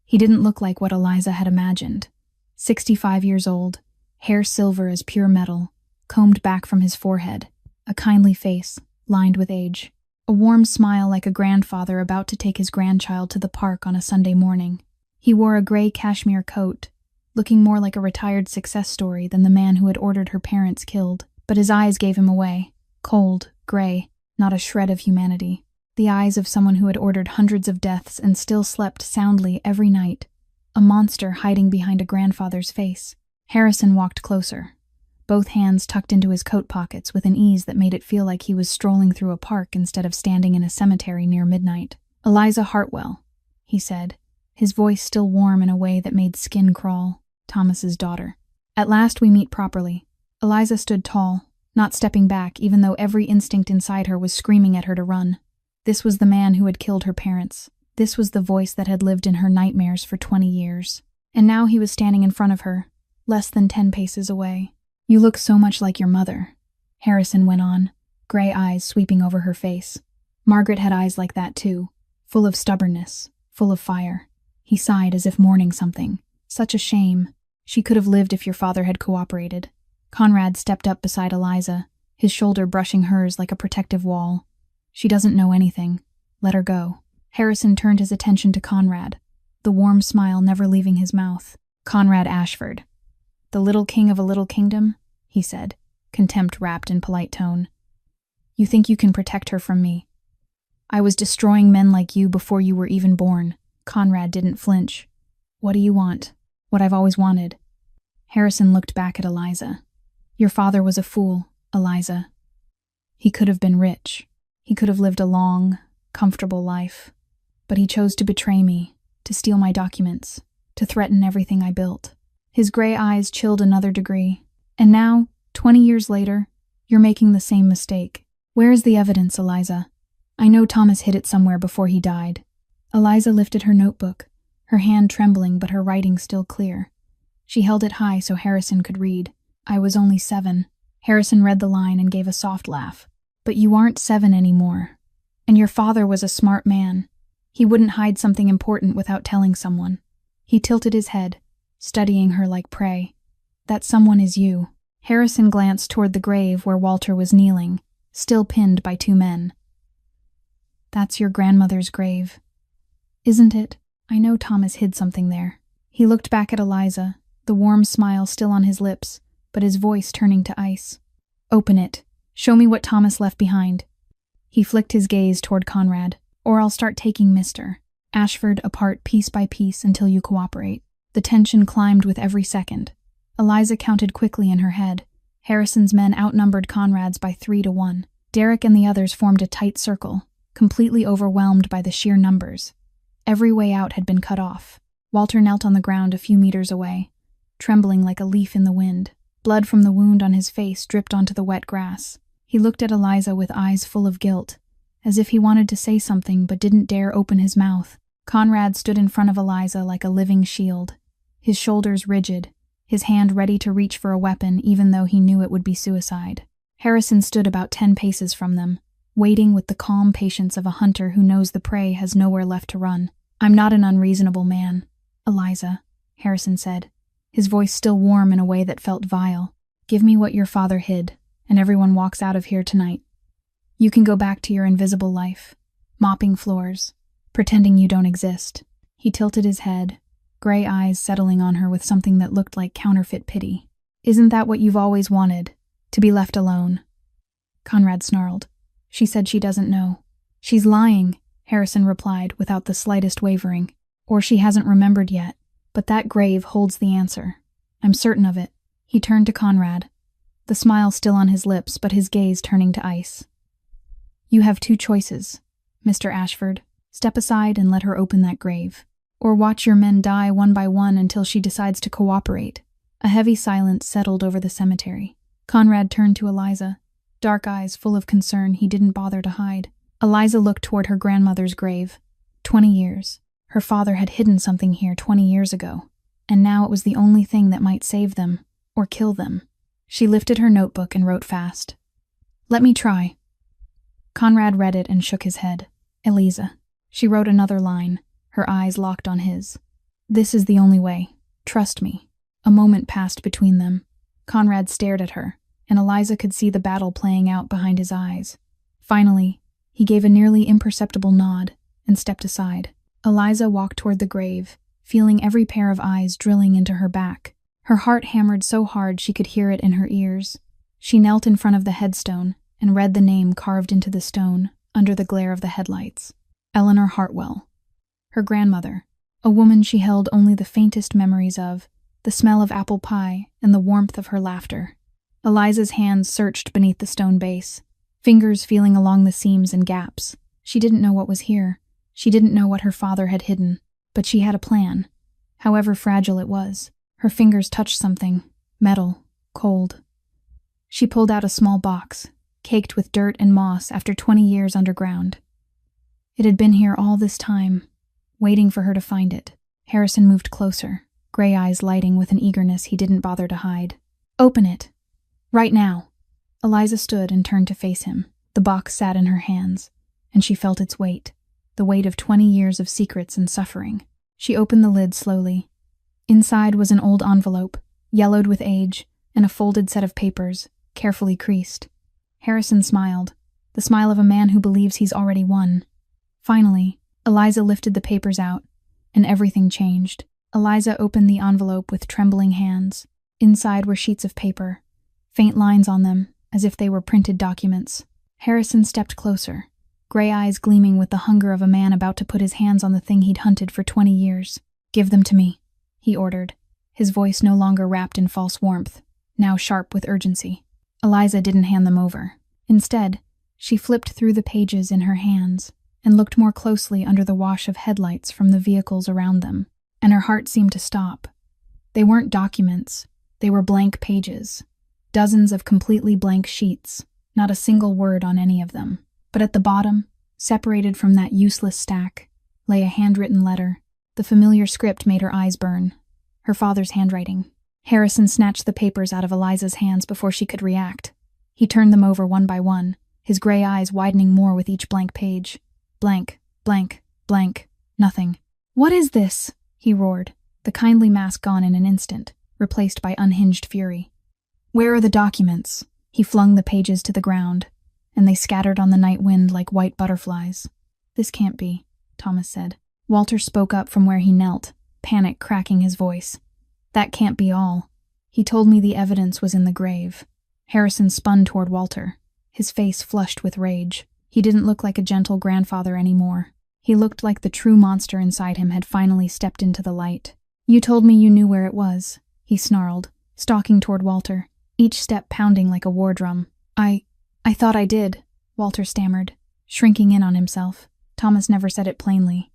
He didn't look like what Eliza had imagined. 65 years old, hair silver as pure metal, combed back from his forehead, a kindly face, lined with age, a warm smile like a grandfather about to take his grandchild to the park on a Sunday morning. He wore a gray cashmere coat, looking more like a retired success story than the man who had ordered her parents killed, but his eyes gave him away, cold, gray, not a shred of humanity. The eyes of someone who had ordered hundreds of deaths and still slept soundly every night, a monster hiding behind a grandfather's face. Harrison walked closer, both hands tucked into his coat pockets with an ease that made it feel like he was strolling through a park instead of standing in a cemetery near midnight. "Eliza Hartwell," he said, his voice still warm in a way that made skin crawl. "Thomas's daughter. At last we meet properly." Eliza stood tall, not stepping back even though every instinct inside her was screaming at her to run. This was the man who had killed her parents. This was the voice that had lived in her nightmares for 20 years. And now he was standing in front of her, less than 10 paces away. "You look so much like your mother," Harrison went on, gray eyes sweeping over her face. Margaret had eyes like that too, full of stubbornness, full of fire. He sighed as if mourning something. "Such a shame. She could have lived if your father had cooperated." Conrad stepped up beside Eliza, his shoulder brushing hers like a protective wall. "She doesn't know anything. Let her go." Harrison turned his attention to Conrad, the warm smile never leaving his mouth. "Conrad Ashford. The little king of a little kingdom," he said, contempt wrapped in polite tone. "You think you can protect her from me? I was destroying men like you before you were even born." Conrad didn't flinch. "What do you want?" "What I've always wanted." Harrison looked back at Eliza. "Your father was a fool, Eliza. He could have been rich. He could have lived a long, comfortable life. But he chose to betray me, to steal my documents, to threaten everything I built." His gray eyes chilled another degree. "And now, 20 years later, you're making the same mistake. Where is the evidence, Eliza? I know Thomas hid it somewhere before he died." Eliza lifted her notebook, her hand trembling but her writing still clear. She held it high so Harrison could read. "I was only 7. Harrison read the line and gave a soft laugh. "But you aren't 7 anymore. And your father was a smart man. He wouldn't hide something important without telling someone." He tilted his head, studying her like prey. "That someone is you." Harrison glanced toward the grave where Walter was kneeling, still pinned by 2 men. "That's your grandmother's grave, isn't it? I know Thomas hid something there." He looked back at Eliza, the warm smile still on his lips, but his voice turning to ice. "Open it. Show me what Thomas left behind." He flicked his gaze toward Conrad. "Or I'll start taking Mr. Ashford apart piece by piece until you cooperate." The tension climbed with every second. Eliza counted quickly in her head. Harrison's men outnumbered Conrad's by 3-1. Derek and the others formed a tight circle, completely overwhelmed by the sheer numbers. Every way out had been cut off. Walter knelt on the ground a few meters away, trembling like a leaf in the wind. Blood from the wound on his face dripped onto the wet grass. He looked at Eliza with eyes full of guilt, as if he wanted to say something but didn't dare open his mouth. Conrad stood in front of Eliza like a living shield, his shoulders rigid, his hand ready to reach for a weapon even though he knew it would be suicide. Harrison stood about 10 paces from them, waiting with the calm patience of a hunter who knows the prey has nowhere left to run. "I'm not an unreasonable man, Eliza," Harrison said, his voice still warm in a way that felt vile. "Give me what your father hid, and everyone walks out of here tonight. You can go back to your invisible life, mopping floors, pretending you don't exist." He tilted his head, gray eyes settling on her with something that looked like counterfeit pity. "Isn't that what you've always wanted? To be left alone?" Conrad snarled. "She said she doesn't know." "She's lying," Harrison replied without the slightest wavering. "Or she hasn't remembered yet. But that grave holds the answer. I'm certain of it." He turned to Conrad, the smile still on his lips but his gaze turning to ice. "You have two choices, Mr. Ashford. Step aside and let her open that grave. Or watch your men die one by one until she decides to cooperate." A heavy silence settled over the cemetery. Conrad turned to Eliza, dark eyes full of concern he didn't bother to hide. Eliza looked toward her grandmother's grave. 20 years. Her father had hidden something here 20 years ago, and now it was the only thing that might save them, or kill them. She lifted her notebook and wrote fast. "Let me try." Conrad read it and shook his head. "Eliza." She wrote another line, her eyes locked on his. "This is the only way. Trust me." A moment passed between them. Conrad stared at her, and Eliza could see the battle playing out behind his eyes. Finally, he gave a nearly imperceptible nod and stepped aside. Eliza walked toward the grave, feeling every pair of eyes drilling into her back. Her heart hammered so hard she could hear it in her ears. She knelt in front of the headstone and read the name carved into the stone under the glare of the headlights. Eleanor Hartwell. Her grandmother, a woman she held only the faintest memories of, the smell of apple pie and the warmth of her laughter. Eliza's hands searched beneath the stone base, fingers feeling along the seams and gaps. She didn't know what was here. She didn't know what her father had hidden, but she had a plan, however fragile it was. Her fingers touched something, metal, cold. She pulled out a small box, caked with dirt and moss after 20 years underground. It had been here all this time, waiting for her to find it. Harrison moved closer, gray eyes lighting with an eagerness he didn't bother to hide. "Open it. Right now." Eliza stood and turned to face him. The box sat in her hands, and she felt its weight. The weight of 20 years of secrets and suffering. She opened the lid slowly. Inside was an old envelope, yellowed with age, and a folded set of papers, carefully creased. Harrison smiled, the smile of a man who believes he's already won. Finally, Eliza lifted the papers out, and everything changed. Eliza opened the envelope with trembling hands. Inside were sheets of paper, faint lines on them, as if they were printed documents. Harrison stepped closer, gray eyes gleaming with the hunger of a man about to put his hands on the thing he'd hunted for 20 years. "Give them to me," he ordered, his voice no longer wrapped in false warmth, now sharp with urgency. Eliza didn't hand them over. Instead, she flipped through the pages in her hands and looked more closely under the wash of headlights from the vehicles around them, and her heart seemed to stop. They weren't documents, they were blank pages. Dozens of completely blank sheets, not a single word on any of them. But at the bottom, separated from that useless stack, lay a handwritten letter. The familiar script made her eyes burn. Her father's handwriting. Harrison snatched the papers out of Eliza's hands before she could react. He turned them over one by one, his gray eyes widening more with each blank page. Blank, blank, blank, nothing. "What is this?" he roared, the kindly mask gone in an instant, replaced by unhinged fury. "Where are the documents?" He flung the pages to the ground, and they scattered on the night wind like white butterflies. "This can't be," Thomas said. Walter spoke up from where he knelt, panic cracking his voice. "That can't be all. He told me the evidence was in the grave." Harrison spun toward Walter, his face flushed with rage. He didn't look like a gentle grandfather anymore. He looked like the true monster inside him had finally stepped into the light. "You told me you knew where it was," he snarled, stalking toward Walter, each step pounding like a war drum. I thought I did," Walter stammered, shrinking in on himself. Thomas never said it plainly.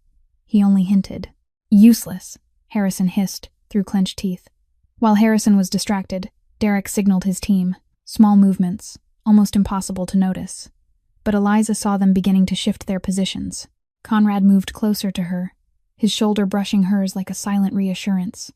He only hinted. "Useless," Harrison hissed through clenched teeth. While Harrison was distracted, Derek signaled his team. Small movements, almost impossible to notice. But Eliza saw them beginning to shift their positions. Conrad moved closer to her, his shoulder brushing hers like a silent reassurance.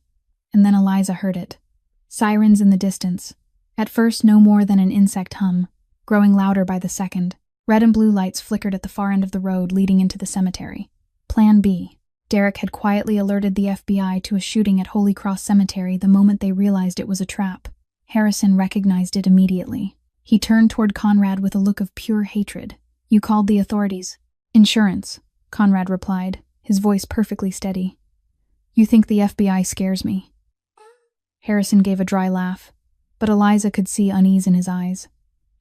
And then Eliza heard it. Sirens in the distance. At first no more than an insect hum, growing louder by the second. Red and blue lights flickered at the far end of the road leading into the cemetery. Plan B. Derek had quietly alerted the FBI to a shooting at Holy Cross Cemetery the moment they realized it was a trap. Harrison recognized it immediately. He turned toward Conrad with a look of pure hatred. "You called the authorities." "Insurance," Conrad replied, his voice perfectly steady. "You think the FBI scares me." Harrison gave a dry laugh, but Eliza could see unease in his eyes.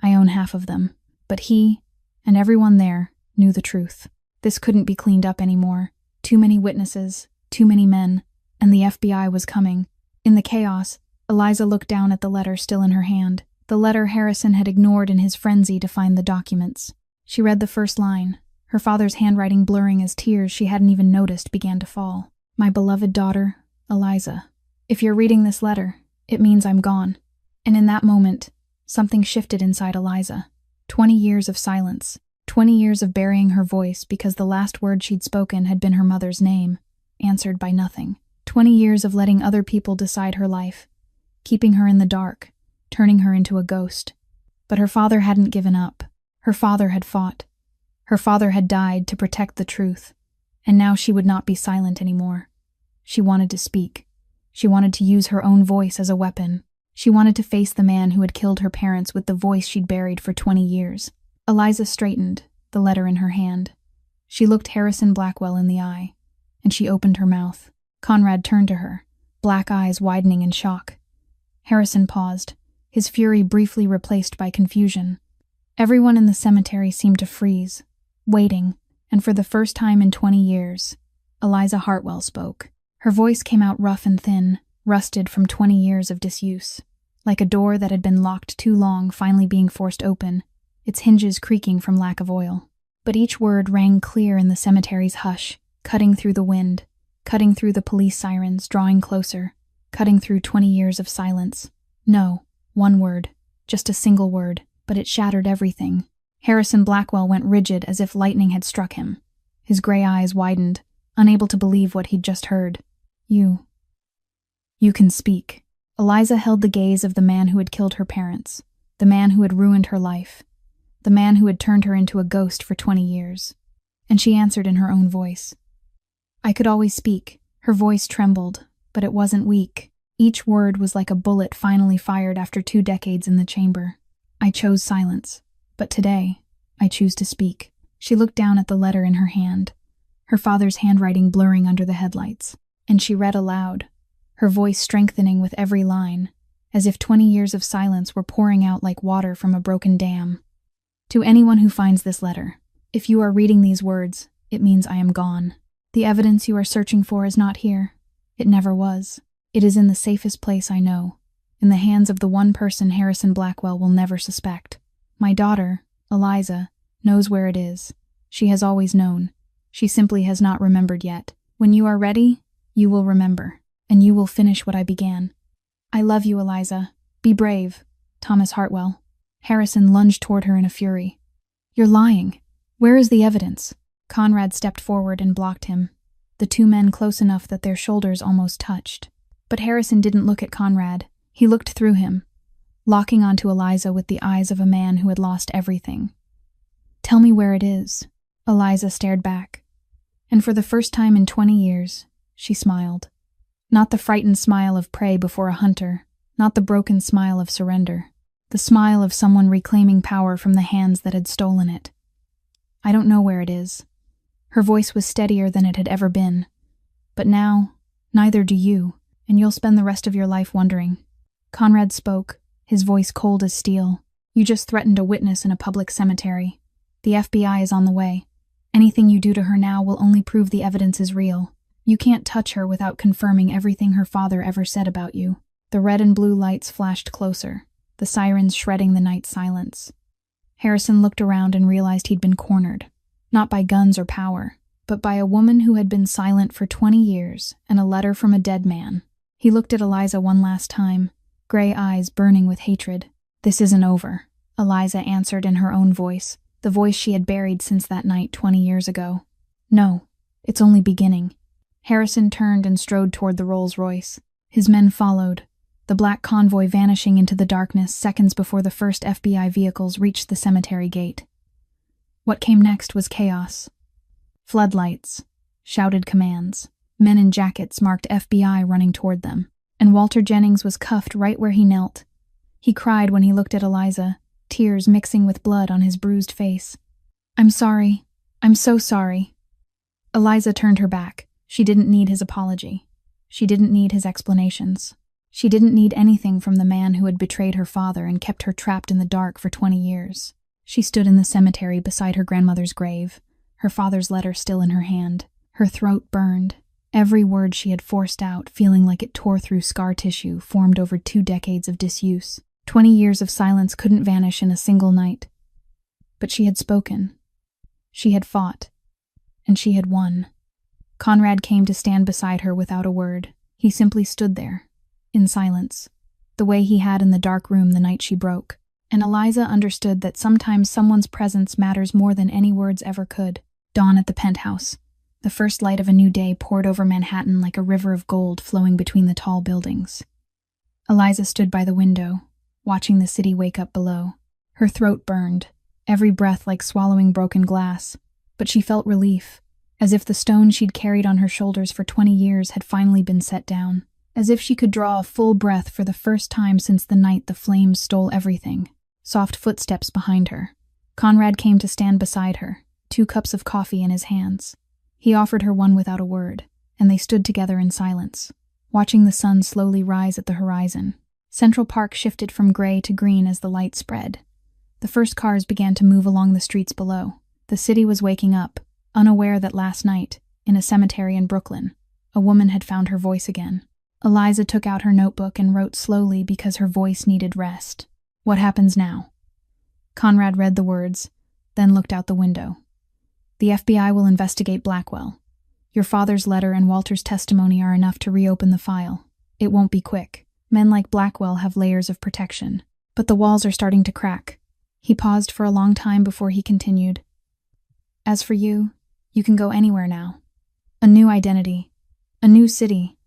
"I own half of them." But he, and everyone there, knew the truth. This couldn't be cleaned up anymore. Too many witnesses, too many men, and the FBI was coming. In the chaos, Eliza looked down at the letter still in her hand, the letter Harrison had ignored in his frenzy to find the documents. She read the first line, her father's handwriting blurring as tears she hadn't even noticed began to fall. "My beloved daughter, Eliza. If you're reading this letter, it means I'm gone." And in that moment, something shifted inside Eliza. 20 years of silence. 20 years of burying her voice because the last word she'd spoken had been her mother's name, answered by nothing. 20 years of letting other people decide her life, keeping her in the dark, turning her into a ghost. But her father hadn't given up. Her father had fought. Her father had died to protect the truth, and now she would not be silent anymore. She wanted to speak. She wanted to use her own voice as a weapon. She wanted to face the man who had killed her parents with the voice she'd buried for 20 years. Eliza straightened, the letter in her hand. She looked Harrison Blackwell in the eye, and she opened her mouth. Conrad turned to her, black eyes widening in shock. Harrison paused, his fury briefly replaced by confusion. Everyone in the cemetery seemed to freeze, waiting, and for the first time in 20 years, Eliza Hartwell spoke. Her voice came out rough and thin, rusted from 20 years of disuse, like a door that had been locked too long finally being forced open, its hinges creaking from lack of oil. But each word rang clear in the cemetery's hush, cutting through the wind, cutting through the police sirens, drawing closer, cutting through 20 years of silence. No, one word, just a single word, but it shattered everything. Harrison Blackwell went rigid as if lightning had struck him. His gray eyes widened, unable to believe what he'd just heard. You can speak." Eliza held the gaze of the man who had killed her parents, the man who had ruined her life, the man who had turned her into a ghost for 20 years. And she answered in her own voice. "I could always speak." Her voice trembled, but it wasn't weak. Each word was like a bullet finally fired after 2 decades in the chamber. "I chose silence, but today, I choose to speak." She looked down at the letter in her hand, her father's handwriting blurring under the headlights, and she read aloud, her voice strengthening with every line, as if 20 years of silence were pouring out like water from a broken dam. "To anyone who finds this letter, if you are reading these words, it means I am gone. The evidence you are searching for is not here. It never was. It is in the safest place I know, in the hands of the one person Harrison Blackwell will never suspect. My daughter, Eliza, knows where it is. She has always known. She simply has not remembered yet. When you are ready, you will remember, and you will finish what I began. I love you, Eliza. Be brave. Thomas Hartwell." Harrison lunged toward her in a fury. "You're lying. Where is the evidence?" Conrad stepped forward and blocked him, the 2 men close enough that their shoulders almost touched. But Harrison didn't look at Conrad. He looked through him, locking onto Eliza with the eyes of a man who had lost everything. "Tell me where it is." Eliza stared back, and for the first time in 20 years, she smiled. Not the frightened smile of prey before a hunter, not the broken smile of surrender, the smile of someone reclaiming power from the hands that had stolen it. "I don't know where it is." Her voice was steadier than it had ever been. "But now, neither do you, and you'll spend the rest of your life wondering." Conrad spoke, his voice cold as steel. "You just threatened a witness in a public cemetery. The FBI is on the way. Anything you do to her now will only prove the evidence is real. You can't touch her without confirming everything her father ever said about you." The red and blue lights flashed closer, the sirens shredding the night silence. Harrison looked around and realized he'd been cornered, not by guns or power, but by a woman who had been silent for 20 years and a letter from a dead man. He looked at Eliza one last time, gray eyes burning with hatred. "This isn't over," Eliza answered in her own voice, the voice she had buried since that night 20 years ago. "No, it's only beginning." Harrison turned and strode toward the Rolls-Royce. His men followed, the black convoy vanishing into the darkness seconds before the first FBI vehicles reached the cemetery gate. What came next was chaos. Floodlights, shouted commands, men in jackets marked FBI running toward them, and Walter Jennings was cuffed right where he knelt. He cried when he looked at Eliza, tears mixing with blood on his bruised face. "I'm sorry. I'm so sorry." Eliza turned her back. She didn't need his apology. She didn't need his explanations. She didn't need anything from the man who had betrayed her father and kept her trapped in the dark for 20 years. She stood in the cemetery beside her grandmother's grave, her father's letter still in her hand. Her throat burned, every word she had forced out feeling like it tore through scar tissue formed over 2 decades of disuse. 20 years of silence couldn't vanish in a single night. But she had spoken. She had fought. And she had won. Conrad came to stand beside her without a word. He simply stood there, in silence, the way he had in the dark room the night she broke. And Eliza understood that sometimes someone's presence matters more than any words ever could. Dawn at the penthouse. The first light of a new day poured over Manhattan like a river of gold flowing between the tall buildings. Eliza stood by the window, watching the city wake up below. Her throat burned, every breath like swallowing broken glass, but she felt relief, as if the stone she'd carried on her shoulders for 20 years had finally been set down, as if she could draw a full breath for the first time since the night the flames stole everything. Soft footsteps behind her. Conrad came to stand beside her, 2 cups of coffee in his hands. He offered her one without a word, and they stood together in silence, watching the sun slowly rise at the horizon. Central Park shifted from gray to green as the light spread. The first cars began to move along the streets below. The city was waking up, unaware that last night, in a cemetery in Brooklyn, a woman had found her voice again. Eliza took out her notebook and wrote slowly because her voice needed rest. "What happens now?" Conrad read the words, then looked out the window. "The FBI will investigate Blackwell. Your father's letter and Walter's testimony are enough to reopen the file. It won't be quick. Men like Blackwell have layers of protection, but the walls are starting to crack." He paused for a long time before he continued. "As for you, you can go anywhere now. A new identity, a new city,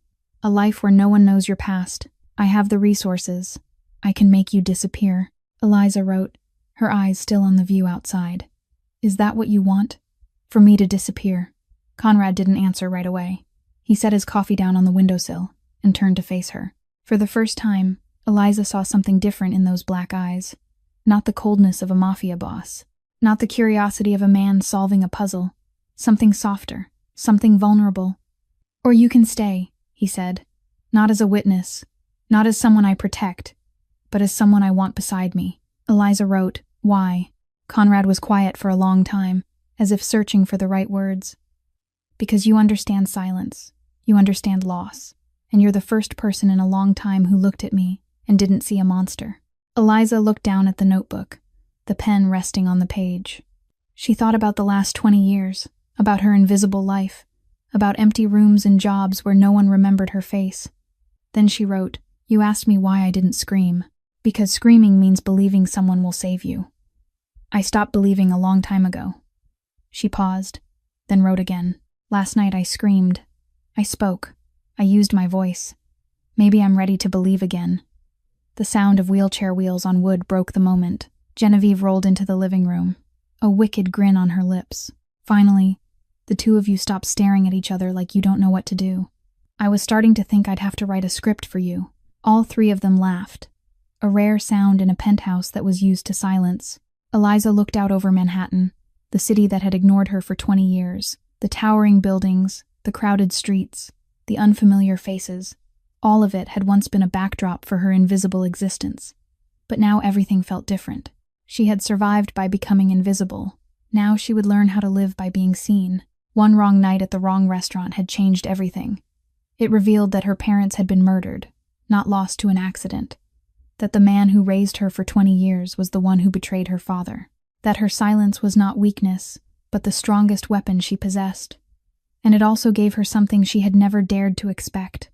a life where no one knows your past. I have the resources. I can make you disappear." Eliza wrote, her eyes still on the view outside. "Is that what you want? For me to disappear?" Conrad didn't answer right away. He set his coffee down on the windowsill and turned to face her. For the first time, Eliza saw something different in those black eyes. Not the coldness of a mafia boss. Not the curiosity of a man solving a puzzle. Something softer. Something vulnerable. "Or you can stay," he said. "Not as a witness. Not as someone I protect. But as someone I want beside me." Eliza wrote, "Why?" Conrad was quiet for a long time, as if searching for the right words. "Because you understand silence. You understand loss. And you're the first person in a long time who looked at me and didn't see a monster." Eliza looked down at the notebook, the pen resting on the page. She thought about the last 20 years, about her invisible life, about empty rooms and jobs where no one remembered her face. Then she wrote, "You asked me why I didn't scream. Because screaming means believing someone will save you. I stopped believing a long time ago." She paused, then wrote again. "Last night I screamed. I spoke. I used my voice. Maybe I'm ready to believe again." The sound of wheelchair wheels on wood broke the moment. Genevieve rolled into the living room, a wicked grin on her lips. "Finally, the 2 of you stopped staring at each other like you don't know what to do. I was starting to think I'd have to write a script for you." All 3 of them laughed, a rare sound in a penthouse that was used to silence. Eliza looked out over Manhattan, the city that had ignored her for 20 years. The towering buildings, the crowded streets, the unfamiliar faces. All of it had once been a backdrop for her invisible existence. But now everything felt different. She had survived by becoming invisible. Now she would learn how to live by being seen. One wrong night at the wrong restaurant had changed everything. It revealed that her parents had been murdered, not lost to an accident. That the man who raised her for 20 years was the one who betrayed her father. That her silence was not weakness, but the strongest weapon she possessed. And it also gave her something she had never dared to expect.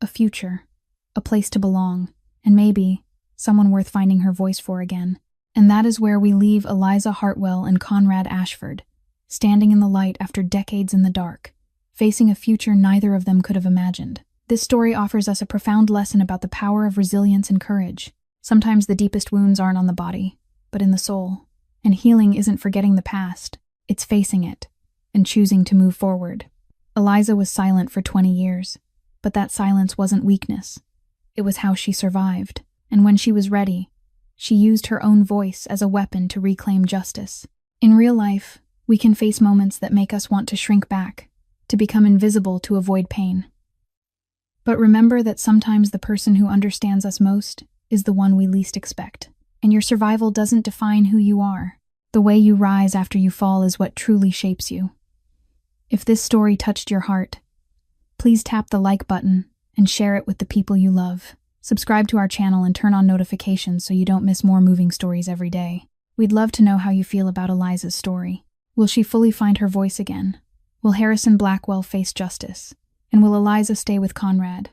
A future, a place to belong, and maybe someone worth finding her voice for again. And that is where we leave Eliza Hartwell and Conrad Ashford, standing in the light after decades in the dark, facing a future neither of them could have imagined. This story offers us a profound lesson about the power of resilience and courage. Sometimes the deepest wounds aren't on the body, but in the soul. And healing isn't forgetting the past, it's facing it and choosing to move forward. Eliza was silent for 20 years, but that silence wasn't weakness. It was how she survived, and when she was ready, she used her own voice as a weapon to reclaim justice. In real life, we can face moments that make us want to shrink back, to become invisible to avoid pain. But remember that sometimes the person who understands us most is the one we least expect, and your survival doesn't define who you are. The way you rise after you fall is what truly shapes you. If this story touched your heart, please tap the like button and share it with the people you love. Subscribe to our channel and turn on notifications so you don't miss more moving stories every day. We'd love to know how you feel about Eliza's story. Will she fully find her voice again? Will Harrison Blackwell face justice? And will Eliza stay with Conrad?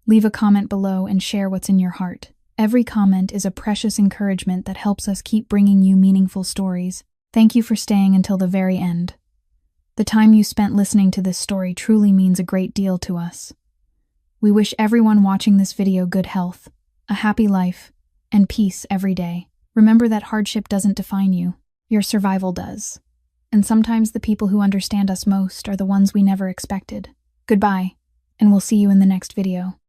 Leave a comment below and share what's in your heart. Every comment is a precious encouragement that helps us keep bringing you meaningful stories. Thank you for staying until the very end. The time you spent listening to this story truly means a great deal to us. We wish everyone watching this video good health, a happy life, and peace every day. Remember that hardship doesn't define you. Your survival does. And sometimes the people who understand us most are the ones we never expected. Goodbye, and we'll see you in the next video.